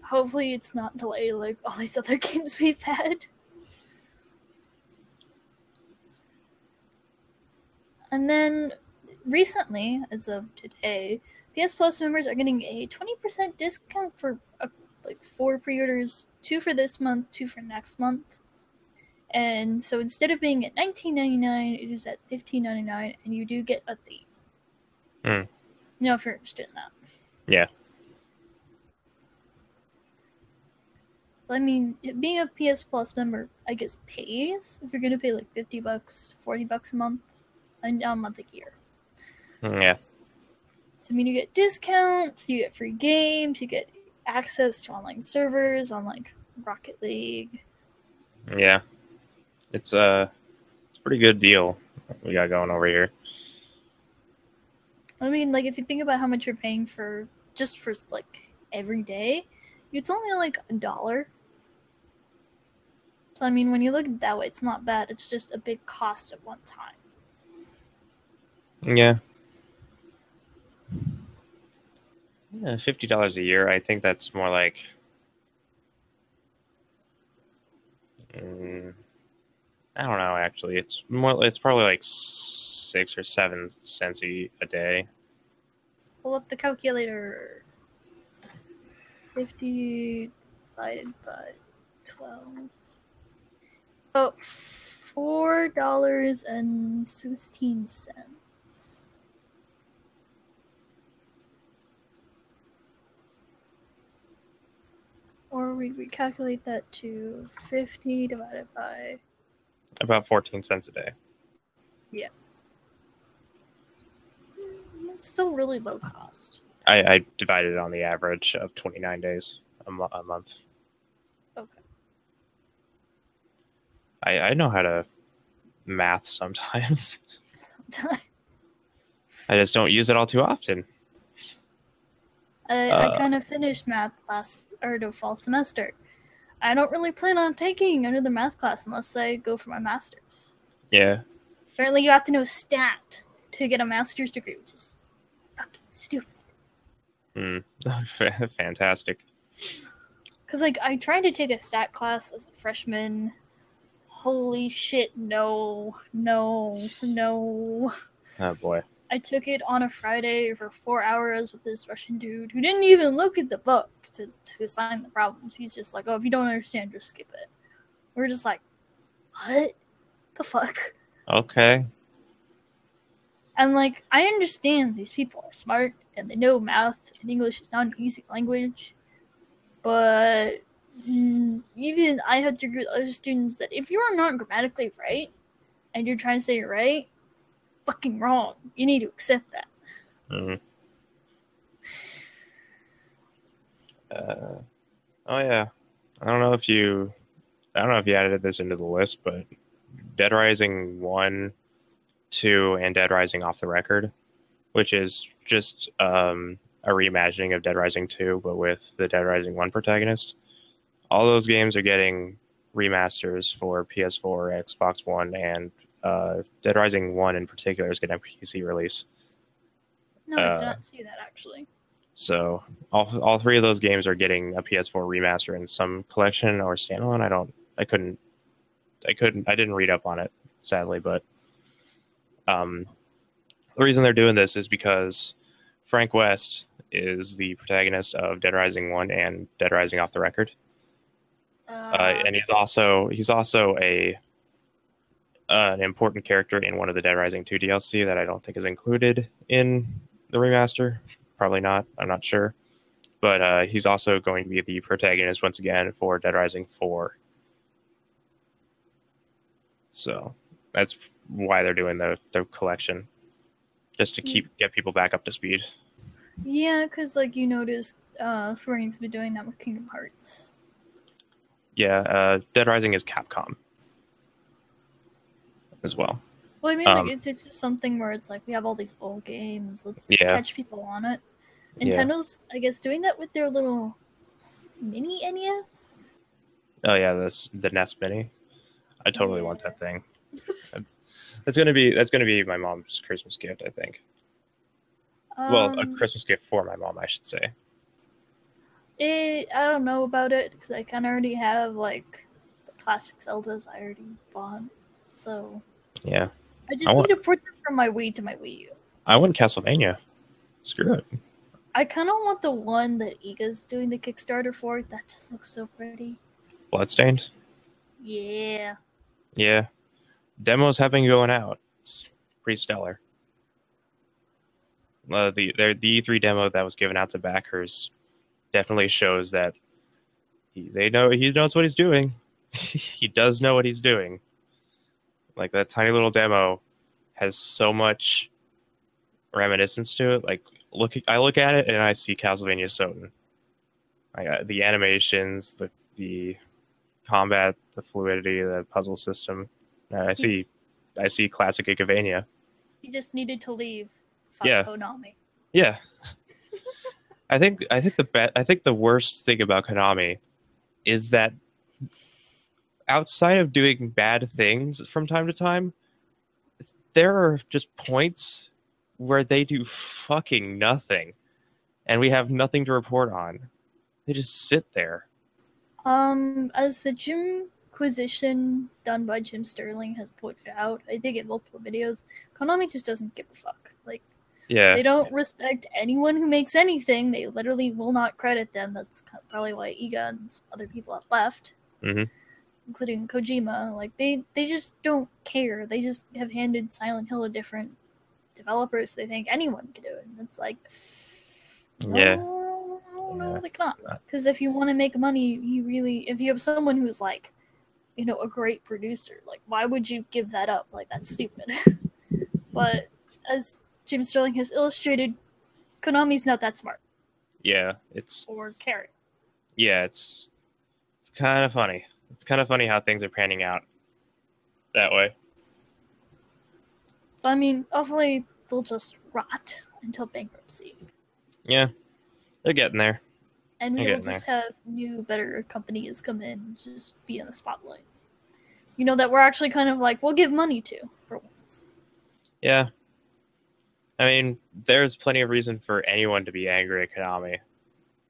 hopefully it's not delayed like all these other games we've had. And then recently, as of today, PS Plus members are getting a 20% discount for like 4 pre-orders, 2 for this month, 2 for next month. And so instead of being at $19.99, it is at $15.99, and you do get a theme. Mm. You know, if you're interested in that. Yeah. So I mean, being a PS Plus member, I guess pays if you're gonna pay like $50, $40 a month, a month a year. Yeah. So I mean, you get discounts, you get free games, you get access to online servers on like Rocket League. Yeah. It's a pretty good deal we got going over here. I mean, like if you think about how much you're paying for just for like every day, it's only like $1. So I mean, when you look at it that way, it's not bad. It's just a big cost at one time. Yeah. Yeah, $50 a year. I think that's more like. I don't know. Actually, it's more. It's probably like 6 or 7 cents a day. Pull up the calculator. 50 divided by 12. Oh, $4.16. Or we recalculate that to 50 divided by... About 14 cents a day. Yeah. It's still really low cost. I divided it on the average of 29 days a month. Okay. I know how to math sometimes. Sometimes. I just don't use it all too often. I kind of finished math the fall semester. I don't really plan on taking another math class unless I go for my master's. Yeah. Apparently, you have to know stat to get a master's degree, which is fucking stupid. Fantastic. Because, like, I tried to take a stat class as a freshman. Holy shit, no. Oh, boy. I took it on a Friday for 4 hours with this Russian dude who didn't even look at the book to assign the problems. He's just like, oh, if you don't understand, just skip it. We're just like, what the fuck? Okay. And, like, I understand these people are smart and they know math and English is not an easy language. But even I had to agree with other students that if you are not grammatically right and you're trying to say you're right, fucking wrong. You need to accept that. Mm-hmm. Oh yeah, I don't know if you added this into the list, but Dead Rising 1, 2, and Dead Rising Off the Record, which is just a reimagining of Dead Rising 2, but with the Dead Rising 1 protagonist. All those games are getting remasters for PS4, Xbox One, and Dead Rising 1 in particular is getting a PC release. No, I did not see that actually. So all three of those games are getting a PS4 remaster in some collection or standalone. I didn't read up on it, sadly, but the reason they're doing this is because Frank West is the protagonist of Dead Rising 1 and Dead Rising Off the Record. And he's also an important character in one of the Dead Rising 2 DLC that I don't think is included in the remaster. Probably not. I'm not sure. But he's also going to be the protagonist once again for Dead Rising 4. So that's why they're doing the collection, just to get people back up to speed. Yeah, because like you noticed, Square Enix's been doing that with Kingdom Hearts. Yeah, Dead Rising is Capcom as well. Well, I mean, like it's just something where it's like we have all these old games. Let's catch people on it. Nintendo's, I guess, doing that with their little mini NES. Oh yeah, the NES Mini. I totally want that thing. That's gonna be my mom's Christmas gift, I think. Well, a Christmas gift for my mom, I should say. I don't know about it because I kind of already have like the classic Zeldas I already bought, so yeah. I just need to port them from my Wii to my Wii U. I want Castlevania. Screw it. I kind of want the one that Iga's doing the Kickstarter for. That just looks so pretty. Bloodstained? Yeah. Yeah. Demos have been going out. It's pretty stellar. The E3 demo that was given out to backers definitely shows that he knows what he's doing. He does know what he's doing. Like that tiny little demo has so much reminiscence to it. Like I look at it and I see Castlevania Soten. The animations, the combat, the fluidity, the puzzle system. I see classic Igavania. He just needed to leave. Konami. Yeah. I think the worst thing about Konami is that outside of doing bad things from time to time, there are just points where they do fucking nothing, and we have nothing to report on. They just sit there. As the Jimquisition done by Jim Sterling has pointed out, I think in multiple videos, Konami just doesn't give a fuck. Like, they don't respect anyone who makes anything. They literally will not credit them. That's probably why Iga and some other people have left. Mm-hmm. including Kojima, like they just don't care. They just have handed Silent Hill to different developers. They think anyone can do it. And it's like, Yeah. no, they cannot. Because if you want to make money, if you have someone who's like, a great producer, like why would you give that up? Like that's stupid. But as James Sterling has illustrated, Konami's not that smart. Yeah, or caring. Yeah, it's kind of funny. It's kind of funny how things are panning out that way. So I mean, hopefully they'll just rot until bankruptcy. Yeah, they're getting there. And we will just have new, better companies come in and just be in the spotlight. That we're actually kind of like, we'll give money to for once. Yeah. I mean, there's plenty of reason for anyone to be angry at Konami.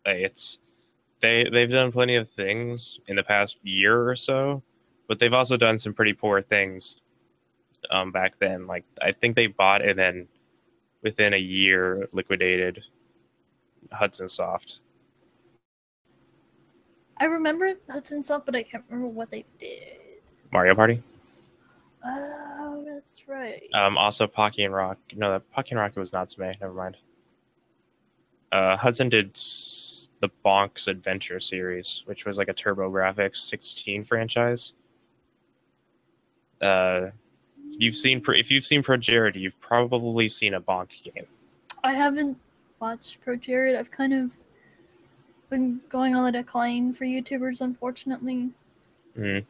Like, they've done plenty of things in the past year or so, but they've also done some pretty poor things back then. Like, I think they bought and then within a year liquidated Hudson Soft. I remember Hudson Soft, but I can't remember what they did. Mario Party? Oh, that's right. Also Pocky and Rock. No, Pocky and Rock was Natsume. Never mind. Hudson did the Bonk's Adventure series, which was like a TurboGrafx 16 franchise. If you've seen ProJared, you've probably seen a Bonk game. I haven't watched ProJared. I've kind of been going on the decline for YouTubers, unfortunately. Mm.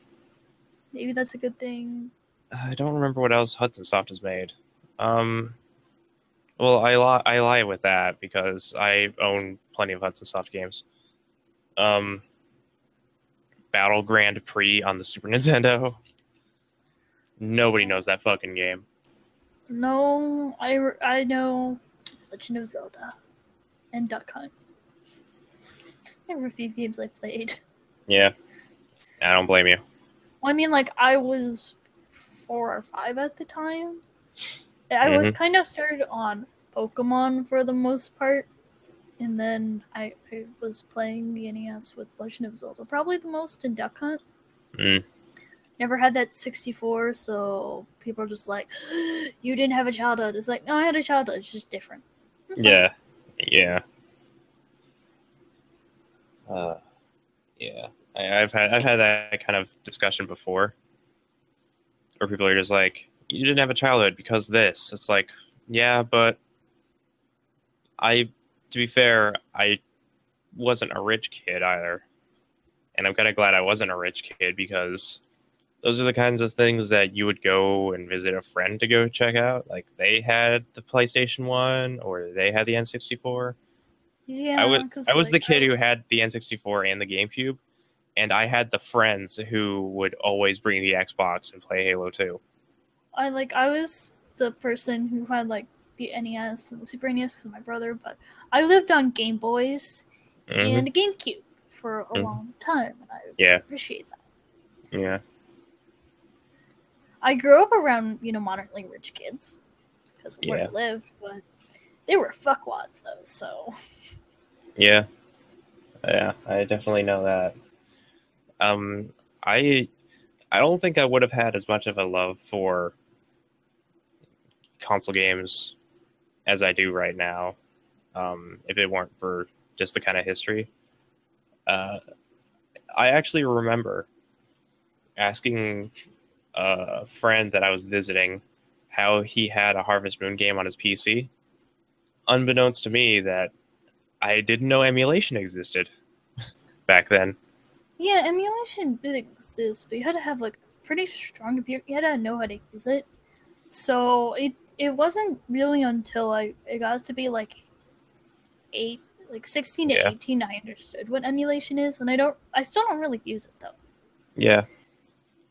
Maybe that's a good thing. I don't remember what else Hudson Soft has made. Well, I lie with that because I own plenty of Hudson Soft games. Battle Grand Prix on the Super Nintendo. Nobody knows that fucking game. No, I know Legend of Zelda and Duck Hunt. There were a few games I played. Yeah, I don't blame you. Well, I mean, like, I was 4 or 5 at the time. I was kind of started on Pokemon for the most part. And then I was playing the NES with Legend of Zelda, probably the most, in Duck Hunt. Never had that 64, so people are just like, you didn't have a childhood. It's like, no, I had a childhood. It's just different. Yeah. I've had that kind of discussion before, where people are just like, you didn't have a childhood because this. It's like, yeah, but to be fair, I wasn't a rich kid either. And I'm kind of glad I wasn't a rich kid because those are the kinds of things that you would go and visit a friend to go check out. Like they had the PlayStation 1 or they had the N64. Yeah, I was the kid who had the N64 and the GameCube, and I had the friends who would always bring the Xbox and play Halo 2. I was the person who had like the NES and the Super NES because of my brother, but I lived on Game Boys and a GameCube for a long time, and I appreciate that. Yeah. I grew up around, moderately rich kids because of where I lived, but they were fuckwads though, so. Yeah, I definitely know that. I don't think I would have had as much of a love for console games as I do right now, if it weren't for just the kind of history. I actually remember asking a friend that I was visiting how he had a Harvest Moon game on his PC, unbeknownst to me that I didn't know emulation existed back then. Yeah, emulation did exist, but you had to have like pretty strong computer. You had to know how to use it. So it wasn't really until it got to be like 16 to 18 I understood what emulation is, and I still don't really use it though. Yeah.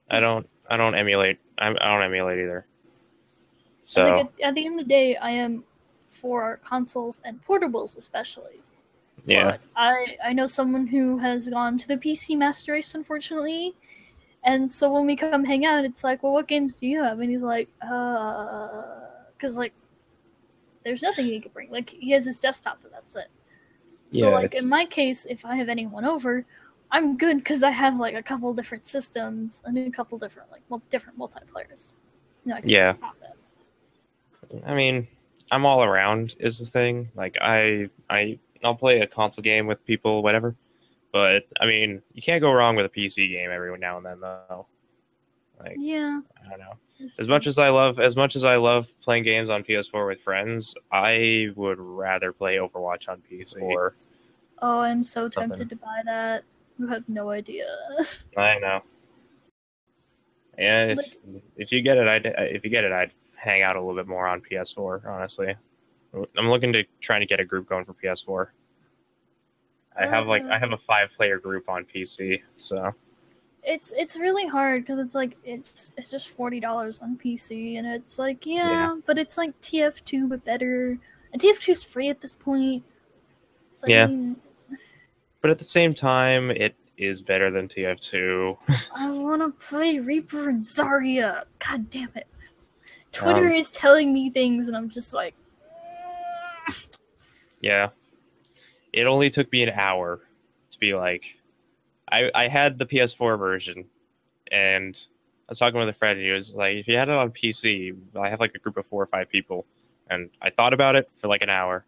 I don't emulate. I don't emulate either. So at the end of the day, I am for consoles and portables especially. Yeah. But I know someone who has gone to the PC Master Race, unfortunately. And so when we come hang out, it's like, well, what games do you have? And he's like, because, like, there's nothing he could bring. Like, he has his desktop, but that's it. So, in my case, if I have anyone over, I'm good because I have like a couple different systems and a couple different different multiplayers. I can Yeah. just pop it. I mean, I'm all around is the thing. Like I'll play a console game with people, whatever. But I mean, you can't go wrong with a PC game every now and then, though. Like Yeah. I don't know. It's As true. much as I love playing games on PS4 with friends, I would rather play Overwatch on PC or Oh, I'm so something. tempted to buy that. You have no idea. I know. Yeah, if you get it, I'd hang out a little bit more on PS4. Honestly, I'm looking to trying to get a group going for PS4. I have a 5-player group on PC, so it's really hard because it's like it's just $40 on PC, and it's like yeah. but it's like TF2 but better, and TF2 is free at this point. So, Yeah. I mean, But at the same time, it is better than TF2. I want to play Reaper and Zarya. God damn it! Twitter is telling me things, and I'm just like, yeah. It only took me an hour to be like, I had the PS4 version, and I was talking with a friend, and he was like, if you had it on PC, I have like a group of 4 or 5 people, and I thought about it for like an hour,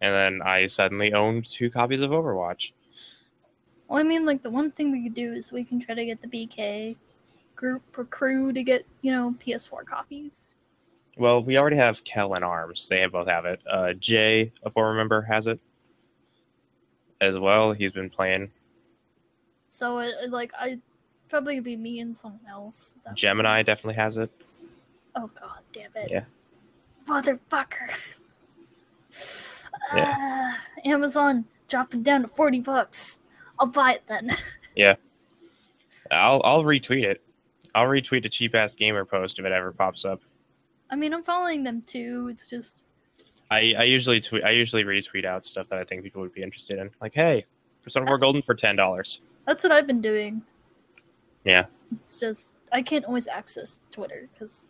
and then I suddenly owned 2 copies of Overwatch. well, I mean, like the one thing we could do is we can try to get the BK group or crew to get PS4 copies. Well, we already have Kel and Arms. They both have it. Jay, a former member, has it as well. He's been playing. So, I'd probably be me and someone else. Gemini definitely has it. Oh, god damn it. Yeah. Motherfucker. Yeah. Amazon dropping down to $40. I'll buy it then. Yeah. I'll retweet it. I'll retweet a cheap ass gamer post if it ever pops up. I mean, I'm following them too. It's just I usually retweet out stuff that I think people would be interested in. Like, hey, Persona 4 Golden for $10. that's what I've been doing. Yeah. It's just I can't always access Twitter because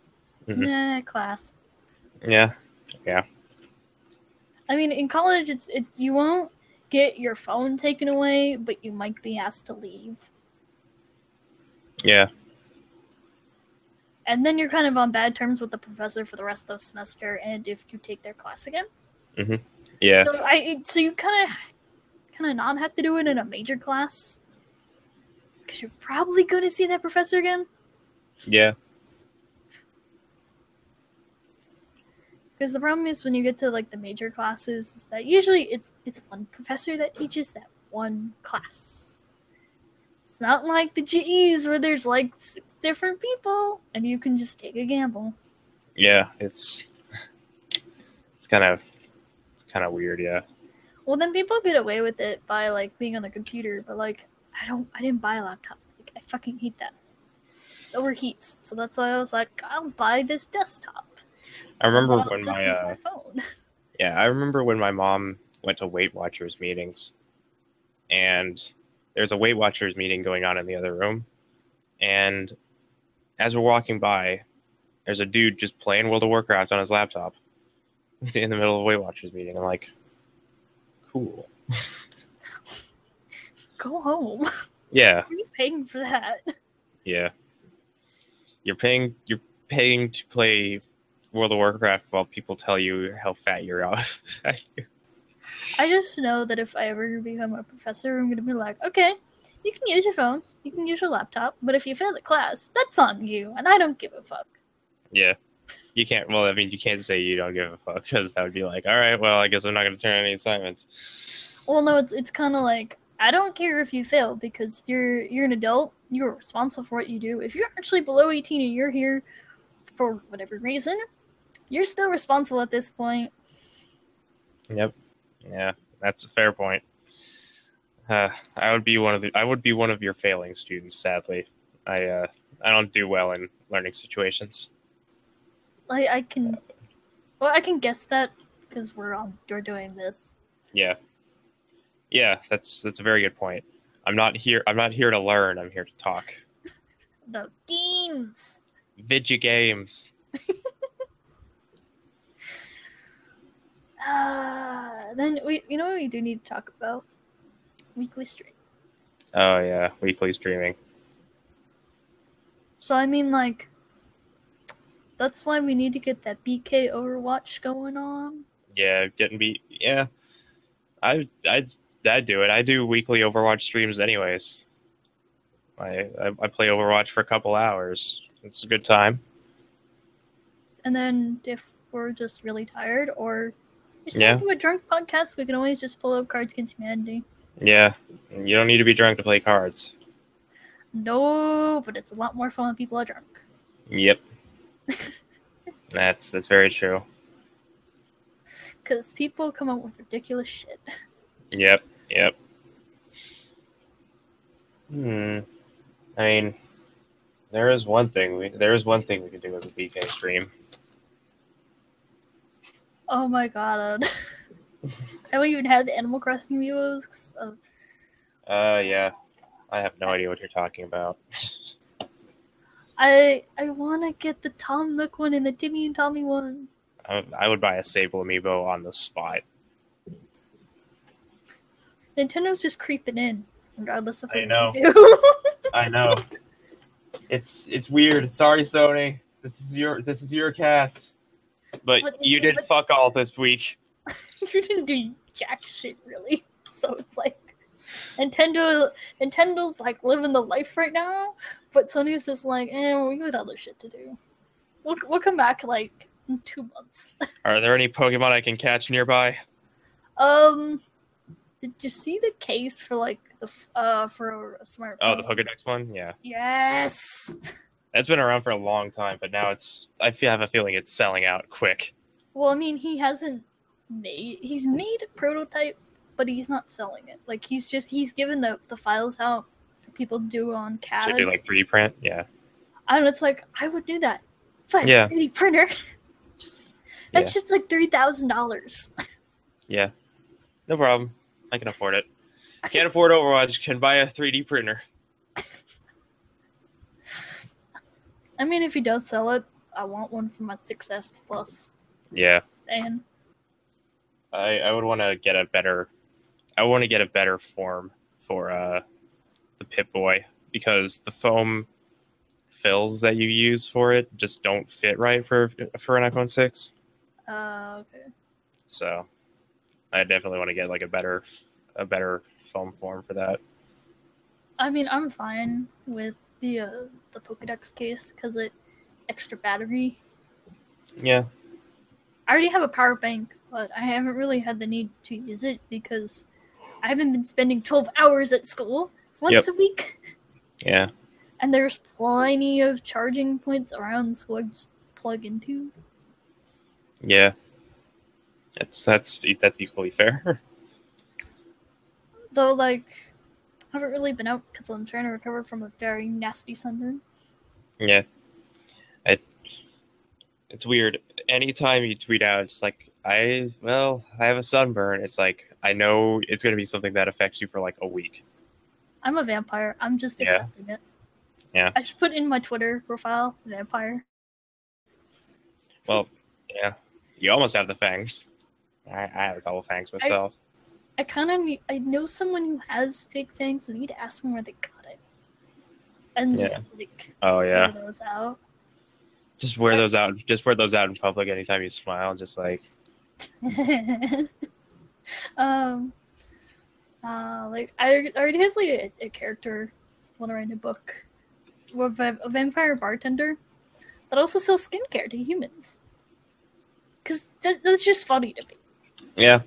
class. Yeah. Yeah. I mean, in college, you won't get your phone taken away, but you might be asked to leave. Yeah. And then you're kind of on bad terms with the professor for the rest of the semester, and if you take their class again. Yeah. So you kind of not have to do it in a major class, because you're probably going to see that professor again. Yeah. Because the problem is when you get to like the major classes is that usually it's one professor that teaches that one class. It's not like the GEs where there's like 6 different people and you can just take a gamble. Yeah, it's kind of weird, yeah. Well, then people get away with it by like being on the computer, but like I didn't buy a laptop. Like, I fucking hate that. It overheats, so that's why I was like, I'll buy this desktop. I remember I'll when just use my phone. Yeah, I remember when my mom went to Weight Watchers meetings, and there's a Weight Watchers meeting going on in the other room, and as we're walking by, there's a dude just playing World of Warcraft on his laptop in the middle of a Weight Watchers meeting. I'm like, cool. Go home. Yeah. Are you paying for that? Yeah. You're paying to play World of Warcraft while people tell you how fat you're off. I just know that if I ever become a professor, I'm going to be like, okay, you can use your phones, you can use your laptop, but if you fail the class, that's on you, and I don't give a fuck. Yeah. You can't, well, I mean, you can't say you don't give a fuck, because that would be like, all right, well, I guess I'm not going to turn any assignments. Well, no, it's kind of like, I don't care if you fail, because you're an adult, you're responsible for what you do. If you're actually below 18 and you're here for whatever reason, you're still responsible at this point. Yep. Yeah, that's a fair point. I would be one of your failing students, sadly. I don't do well in learning situations. I can guess that because we're doing this. Yeah. Yeah, that's a very good point. I'm not here to learn, I'm here to talk. The games. Video games. Then you know what we do need to talk about? Weekly stream. Oh yeah, weekly streaming. So I mean, like, that's why we need to get that BK Overwatch going on. Yeah, getting beat. Yeah, I'd do it. I do weekly Overwatch streams anyways. I play Overwatch for a couple hours. It's a good time. And then if we're just really tired or we just want Yeah, to do a drunk podcast, we can always just pull up Cards Against Humanity. yeah. You don't need to be drunk to play cards. No, but it's a lot more fun when people are drunk. Yep, that's very true. Because people come up with ridiculous shit. Yep, yep. Hmm. I mean, there is one thing we can do as a BK stream. Oh my god. I don't even have the Animal Crossing views. Yeah. I have no idea what you're talking about. I want to get the Tom Nook one and the Timmy and Tommy one. I would buy a Sable amiibo on the spot. Nintendo's just creeping in, regardless of what I know. we do. I know. It's weird. Sorry, Sony. This is your cast. But you did fuck all this week. You didn't do jack shit, really. So it's like Nintendo's like living the life right now, but Sony's just like, we got other shit to do. We'll come back like in 2 months. Are there any Pokemon I can catch nearby? Did you see the case for like the for a smartphone? Oh, the Pokedex one? Yeah. Yes. That's been around for a long time, but now I have a feeling it's selling out quick. Well, I mean, he's made a prototype, but he's not selling it. Like he's given the files out for people to do on CAD. Should do like 3D print, yeah. And it's like I would do that. But Yeah. 3D printer. That's just like $3,000. Yeah. No problem. I can afford it. Can't afford Overwatch, can buy a 3D printer. I mean, if he does sell it, I want one for my 6S Plus. Yeah. Saying. I would want to get a better form for the Pip-Boy, because the foam fills that you use for it just don't fit right for an iPhone 6. Okay. So I definitely want to get like a better foam form for that. I mean, I'm fine with the Pokédex case because it extra battery. Yeah. I already have a power bank, but I haven't really had the need to use it because I haven't been spending 12 hours at school once a week. Yeah. And there's plenty of charging points around the school I just plug into. Yeah. That's equally fair. Though, like, I haven't really been out because I'm trying to recover from a very nasty sunburn. Yeah. It's weird. Anytime you tweet out, it's like, I have a sunburn. It's like, I know it's going to be something that affects you for like a week. I'm a vampire. I'm just accepting it. Yeah. I should put in my Twitter profile, vampire. Well, yeah. You almost have the fangs. I have a couple fangs myself. I know someone who has fake fangs. I need to ask them where they got it. And just wear those out. Just wear those out. Just wear those out in public anytime you smile. Just like. Like I already have like a character. I want to write a book with a vampire bartender that also sells skincare to humans. Because that's just funny to me. Yeah.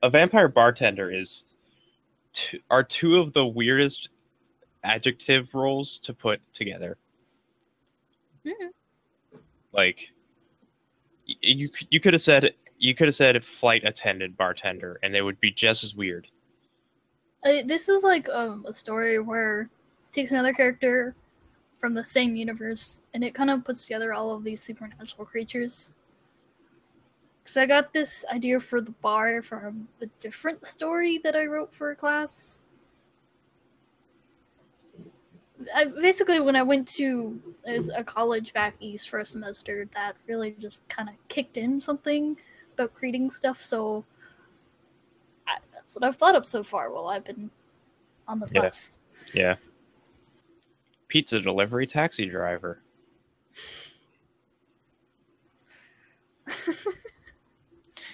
A vampire bartender are two of the weirdest adjective roles to put together. Mm-hmm. Like, you could have said flight attendant bartender, and they would be just as weird. This is like a story where it takes another character from the same universe, and it kind of puts together all of these supernatural creatures. Because I got this idea for the bar from a different story that I wrote for a class. Basically, when I went to a college back east for a semester, that really just kind of kicked in something about creating stuff. So That's what I've thought of so far while I've been on the Yeah. bus. Yeah. Pizza delivery taxi driver.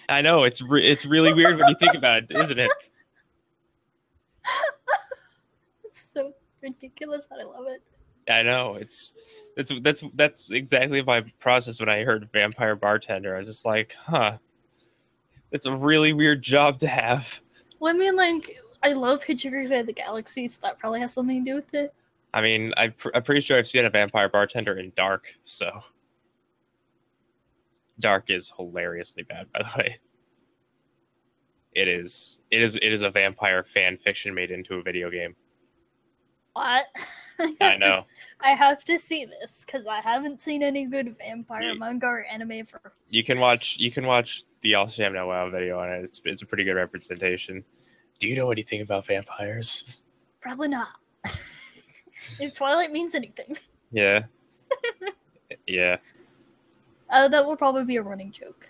I know, it's really weird when you think about it, isn't it? It's so ridiculous, but I love it. I know, that's exactly my process when I heard vampire bartender. I was just like, huh, it's a really weird job to have. Well, I mean, like, I love Hitchhiker's Guide to the Galaxy, so that probably has something to do with it. I mean, I'm pretty sure I've seen a vampire bartender in Dark, so Dark is hilariously bad, by the way. It is a vampire fan fiction made into a video game. What? I know. I have to see this because I haven't seen any good vampire manga or anime for. You can watch the All Sham No Wow video on it. It's a pretty good representation. Do you know anything about vampires? Probably not. If Twilight means anything. Yeah. Yeah. That will probably be a running joke.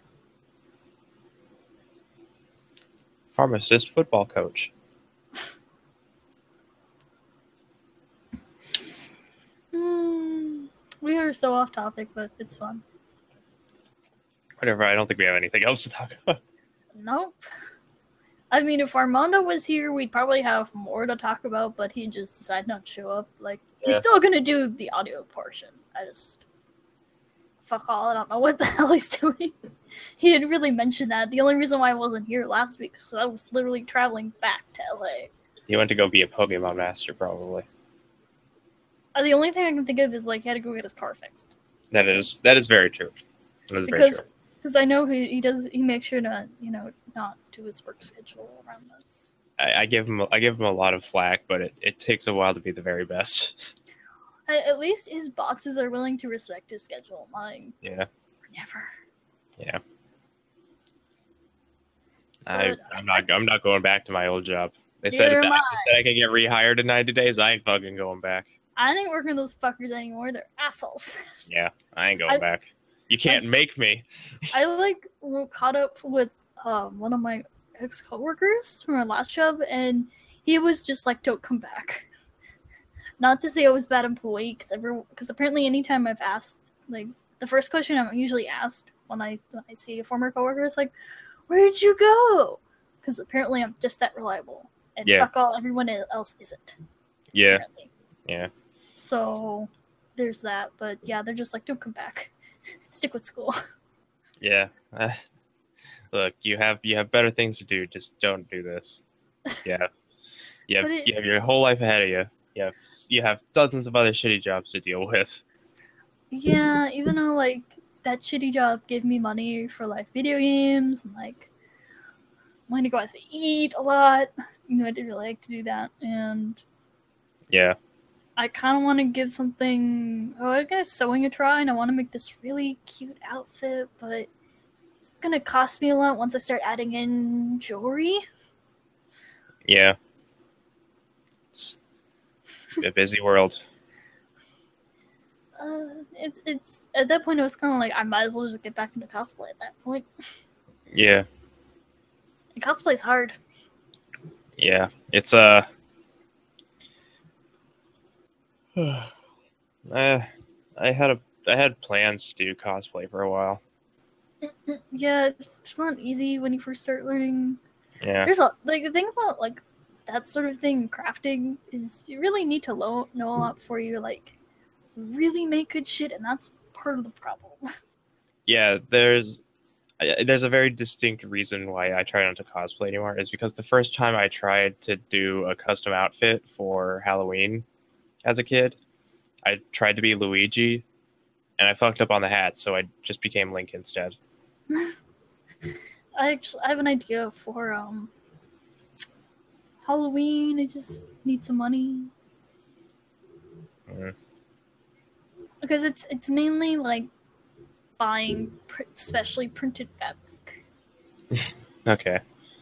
Pharmacist football coach. We are so off topic, but it's fun. Whatever, I don't think we have anything else to talk about. Nope. I mean, if Armando was here, we'd probably have more to talk about, but he just decided not to show up. Like, he's still gonna do the audio portion. Fuck all, I don't know what the hell he's doing. He didn't really mention that. The only reason why I wasn't here last week is I was literally traveling back to LA. He went to go be a Pokemon master, probably. The only thing I can think of is, like, he had to go get his car fixed. That is very true. That is very true. Because I know he makes sure to, not do his work schedule around this. I give him a lot of flack, but it takes a while to be the very best. At least his bosses are willing to respect his schedule. Mine, yeah, never. Yeah, I'm not going back to my old job. They said if I can get rehired in 90 days, I ain't fucking going back. I ain't working with those fuckers anymore. They're assholes. Yeah, I ain't going back. You can't make me. I caught up with one of my ex-coworkers from our last job, and he was just like, "Don't come back." Not to say I was a bad employee, because apparently anytime I've asked, like, the first question I'm usually asked when I see a former coworker is like, "Where'd you go?" Because apparently I'm just that reliable, and fuck all, everyone else isn't. Yeah. Apparently. Yeah. So there's that, but yeah, they're just like, "Don't come back. Stick with school." Yeah. Look, you have better things to do. Just don't do this. Yeah. You have your whole life ahead of you. You have dozens of other shitty jobs to deal with. Yeah, even though, like, that shitty job gave me money for, like, video games and, like, wanting to go out to eat a lot. I didn't really like to do that. And yeah, I kind of want to give something, I guess, sewing a try, and I want to make this really cute outfit, but it's going to cost me a lot once I start adding in jewelry. Yeah. It's a busy world. It's at that point, it was kind of like, I might as well just get back into cosplay at that point. Yeah. And cosplay's hard. Yeah. It's I had plans to do cosplay for a while. Yeah, it's not easy when you first start learning. Yeah. There's the thing about, like, that sort of thing, crafting, is you really need to know a lot before you, like, really make good shit, and that's part of the problem. Yeah, there's a very distinct reason why I try not to cosplay anymore, is because the first time I tried to do a custom outfit for Halloween as a kid, I tried to be Luigi, and I fucked up on the hat, so I just became Link instead. I have an idea for Halloween. I just need some money. Mm. Because it's mainly like buying specially printed fabric. Okay.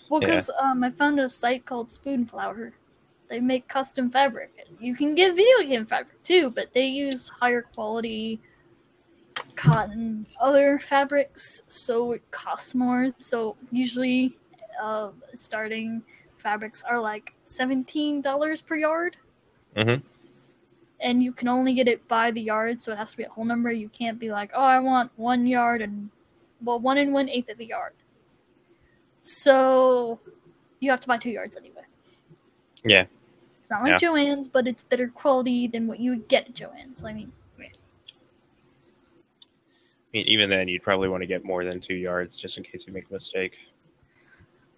Well, because I found a site called Spoonflower. They make custom fabric. You can get video game fabric too, but they use higher quality cotton, other fabrics, so it costs more. So usually, starting fabrics are like $17 per yard. Mm-hmm. And you can only get it by the yard, so it has to be a whole number. You can't be like, oh, I want 1 yard and, well, 1 1/8 of a yard. So you have to buy 2 yards anyway. Yeah. It's not like Joann's, but it's better quality than what you would get at Joann's. I mean, even then, you'd probably want to get more than 2 yards just in case you make a mistake.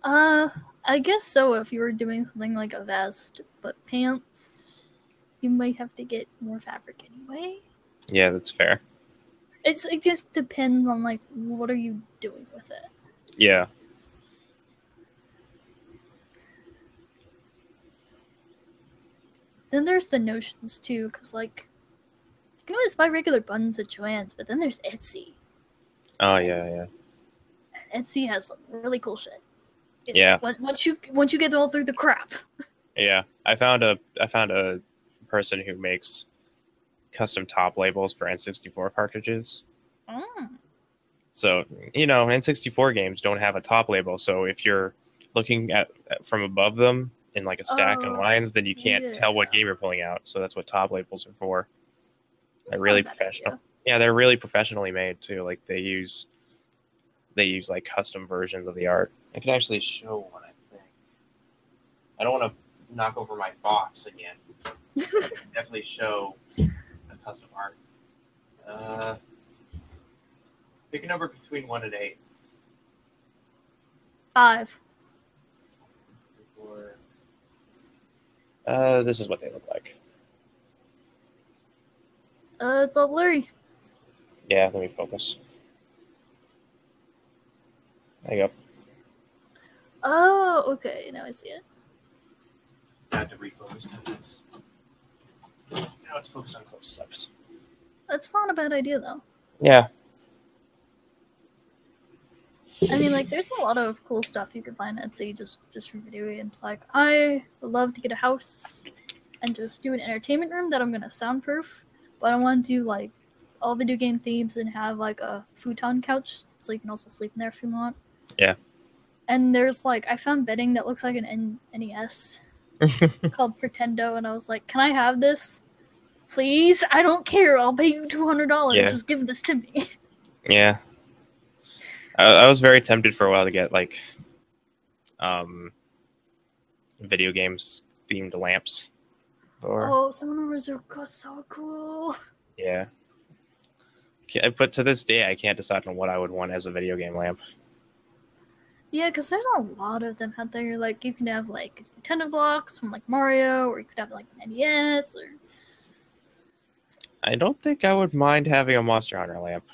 I guess so if you were doing something like a vest, but pants, you might have to get more fabric anyway. Yeah, that's fair. It just depends on, like, what are you doing with it. Yeah. Then there's the notions, too, because, like, you can always buy regular buttons at Joann's, but then there's Etsy. Oh, yeah. Etsy has some really cool shit. Yeah. Once you get all through the crap. Yeah. I found a person who makes custom top labels for N64 cartridges. So, N64 games don't have a top label, so if you're looking at from above them in like a stack of lines, then you can't tell what game you're pulling out. So that's what top labels are for. They're really professional. Idea. Yeah, they're really professionally made too. Like they use like custom versions of the art. I can actually show one, I think. I don't want to knock over my box again. I can definitely show the custom art. Pick a number between 1 and 8. 5. This is what they look like. It's all blurry. Yeah, let me focus. There you go. Oh, okay. Now I see it. I had to refocus because now it's focused on close steps. That's not a bad idea, though. Yeah. I mean, like, there's a lot of cool stuff you can find on Etsy just from video games. Like, I would love to get a house and just do an entertainment room that I'm going to soundproof, but I want to do, like, all video game themes and have, like, a futon couch so you can also sleep in there if you want. Yeah. And there's, like, I found bedding that looks like an NES called Pretendo, and I was like, can I have this? Please? I don't care. I'll pay you $200. Yeah. Just give this to me. Yeah. I was very tempted for a while to get, like, video games themed lamps. Oh, some of them are so cool. Yeah. But to this day, I can't decide on what I would want as a video game lamp. Yeah, because there's a lot of them out there. Like, you can have, like, Nintendo blocks from, like, Mario, or you could have, like, an NES, or... I don't think I would mind having a Monster Hunter lamp.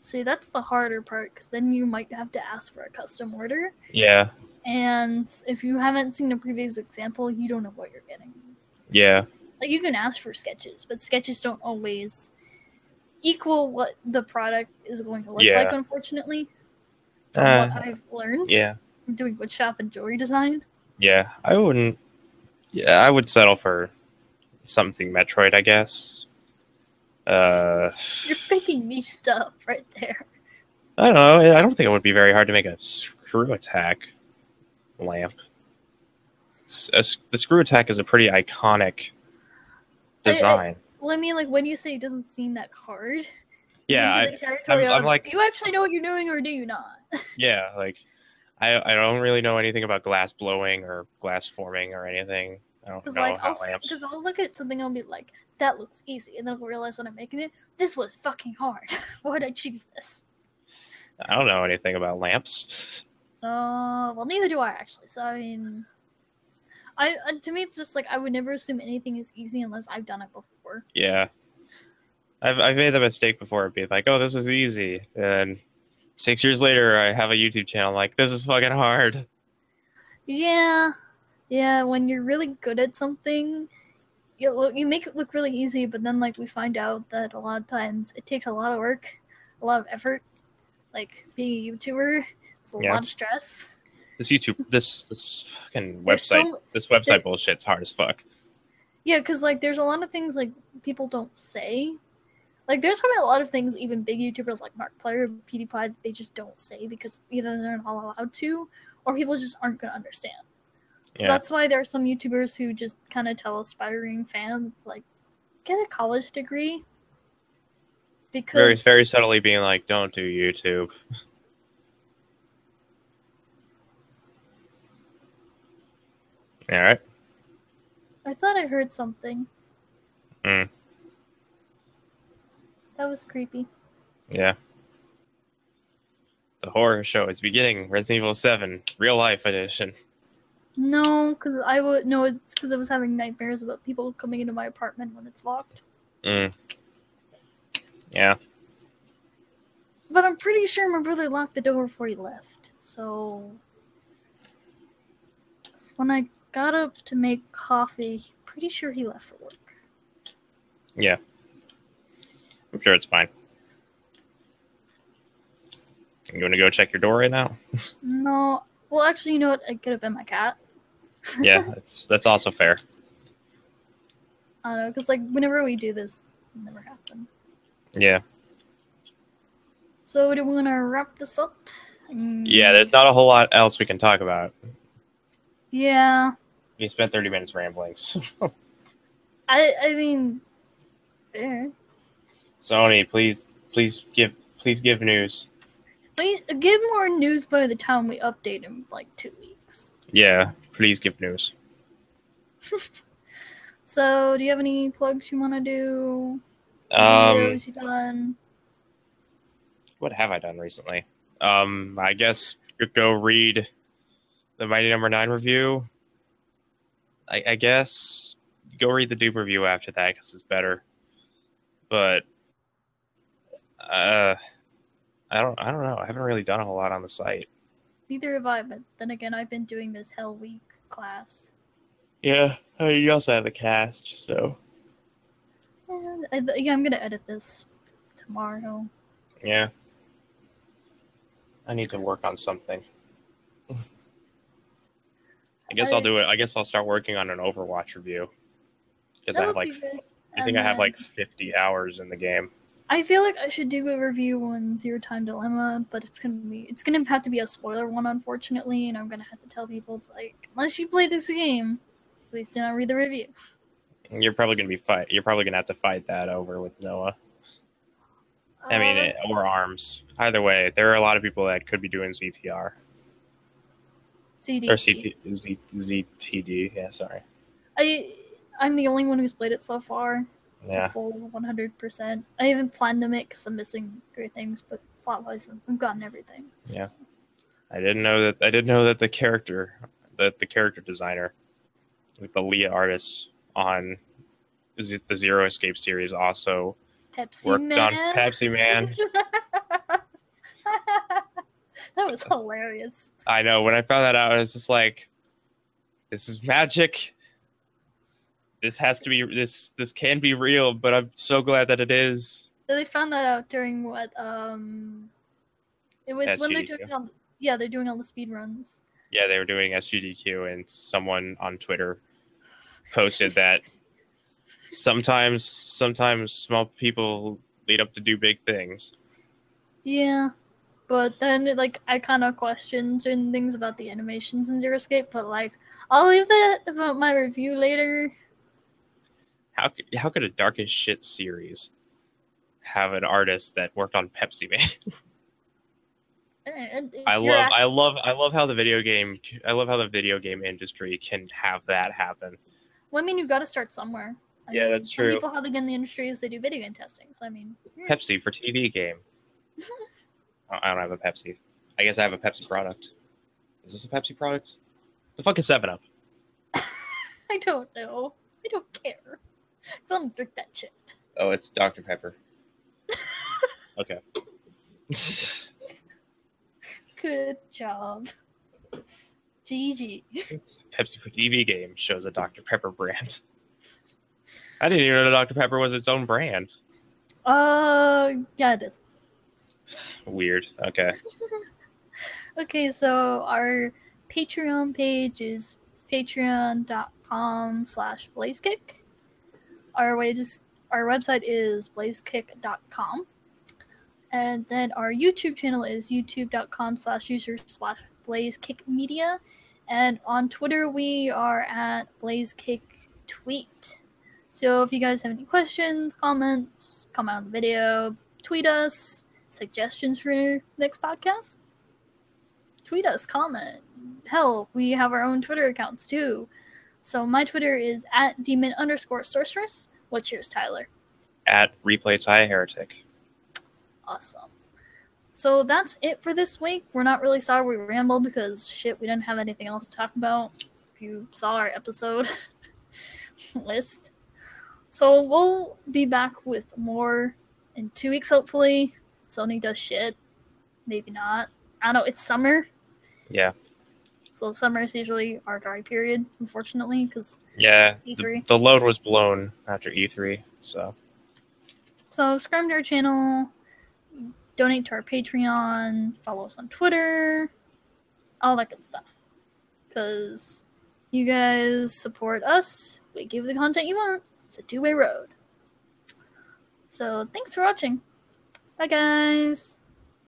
See, that's the harder part, because then you might have to ask for a custom order. Yeah. And if you haven't seen a previous example, you don't know what you're getting. Yeah. Like, you can ask for sketches, but sketches don't always equal what the product is going to look like, unfortunately. From what I've learned. Yeah. From doing woodshop and jewelry design. Yeah, I wouldn't... Yeah, I would settle for something Metroid, I guess. You're picking niche stuff right there. I don't know. I don't think it would be very hard to make a screw attack lamp. The screw attack is a pretty iconic design. Well, I mean, like, when you say it doesn't seem that hard, yeah, I'm like, do you actually know what you're doing, or do you not? Yeah, like, I don't really know anything about glass blowing or glass forming or anything. I don't know how lamps. Because I'll look at something and I'll be like, that looks easy, and then I'll realize when I'm making it, this was fucking hard. Why'd I choose this? I don't know anything about lamps. Well, neither do I, actually. So, I mean... to me, it's just like I would never assume anything is easy unless I've done it before. Yeah, I've made the mistake before of being like, oh, this is easy, and 6 years later, I have a YouTube channel like, this is fucking hard. Yeah, when you're really good at something, you make it look really easy, but then like we find out that a lot of times it takes a lot of work, a lot of effort. Like being a YouTuber, it's a lot of stress. This fucking website, this website bullshit's hard as fuck. Yeah, because like there's a lot of things like people don't say, Like, there's probably a lot of things even big YouTubers like Markiplier, PewDiePie, they just don't say because either they're not allowed to, or people just aren't going to understand. So that's why there are some YouTubers who just kind of tell aspiring fans, like, get a college degree. Because very, very subtly being like, don't do YouTube. All right. I thought I heard something. Mm. That was creepy. Yeah. The horror show is beginning. Resident Evil 7, real life edition. No, because I would no. It's because I was having nightmares about people coming into my apartment when it's locked. Mm. Yeah. But I'm pretty sure my brother locked the door before he left. So when I got up to make coffee, pretty sure he left for work. Yeah. I'm sure it's fine. You want to go check your door right now? No. Well, actually, you know what? It could have been my cat. Yeah, that's also fair. I don't know, because like whenever we do this, it never happened. Yeah. So do we want to wrap this up? Yeah, there's not a whole lot else we can talk about. Yeah. We spent 30 minutes rambling. So. I mean, fair. Sony, please give news. Please give more news by the time we update in like 2 weeks. Yeah, please give news. So, do you have any plugs you want to do? Videos you done? What have I done recently? I guess go read the Mighty Number 9 review. I guess go read the Dupe review after that because it's better. But I don't know. I haven't really done a whole lot on the site. Neither have I, but then again, I've been doing this Hell Week class. Yeah, you also have the cast, so. And I'm gonna edit this tomorrow. Yeah. I need to work on something. I guess I'll do it. I guess I'll start working on an Overwatch review. Because I have like, I think I have like 50 hours in the game. I feel like I should do a review on Zero Time Dilemma, but it's gonna have to be a spoiler one, unfortunately, and I'm gonna have to tell people it's like, unless you play this game, please do not read the review. You're probably gonna have to fight that over with Noah. I mean, or ARMS. Either way, there are a lot of people that could be doing ZTR. CDT. Or ZTD. Yeah, sorry. I'm the only one who's played it so far. Yeah. To full 100%. I haven't planned to make because I'm missing great things, but plot-wise, I've gotten everything. So. Yeah. I didn't know that the character designer, like the lead artist on the Zero Escape series, also worked on Pepsi Man. That was hilarious. I know. When I found that out, I was just like, "This is magic. This has to be. This can be real." But I'm so glad that it is. They found that out during what? It was SGDQ. when they're doing they're doing all the speed runs. Yeah, they were doing SGDQ, and someone on Twitter posted that sometimes small people lead up to do big things. Yeah, but then like I kind of questioned certain things about the animations in Zero Escape, but like I'll leave that about my review later. How could a Dark as Shit series have an artist that worked on Pepsi Man? I love how the video game industry can have that happen. Well, I mean, you got to start somewhere. I mean, that's true. People how they get in the industry is they do video game testing. So I mean, Pepsi for TV game. I don't have a Pepsi. I guess I have a Pepsi product. Is this a Pepsi product? The fuck is 7-Up? I don't know. I don't care. I don't drink that shit. Oh, it's Dr. Pepper. Okay. Good job. GG. Pepsi for TV game shows a Dr. Pepper brand. I didn't even know Dr. Pepper was its own brand. Yeah, it is. Weird. Okay. Okay, so our Patreon page is patreon.com/blazekick. Our way to Our website is blazekick.com. And then our YouTube channel is youtube.com/user/blazekickmedia. And on Twitter, we are at blazekicktweet. So if you guys have any questions, comments, comment on the video, tweet us, suggestions for next podcast, tweet us, comment. Hell, we have our own Twitter accounts too. So my Twitter is at demon_sorceress. What's yours, Tyler? At replaytieheretic. Awesome. So that's it for this week. We're not really sorry we rambled because shit, we didn't have anything else to talk about. If you saw our episode list. So we'll be back with more in 2 weeks, hopefully. Sony does shit. Maybe not. I don't know, it's summer. Yeah. So summer is usually our dry period, unfortunately, because Yeah, E3. the load was blown after E3, so. So subscribe to our channel, donate to our Patreon, follow us on Twitter, all that good stuff. Because you guys support us, we give you the content you want. It's a two-way road. So thanks for watching. Bye, guys.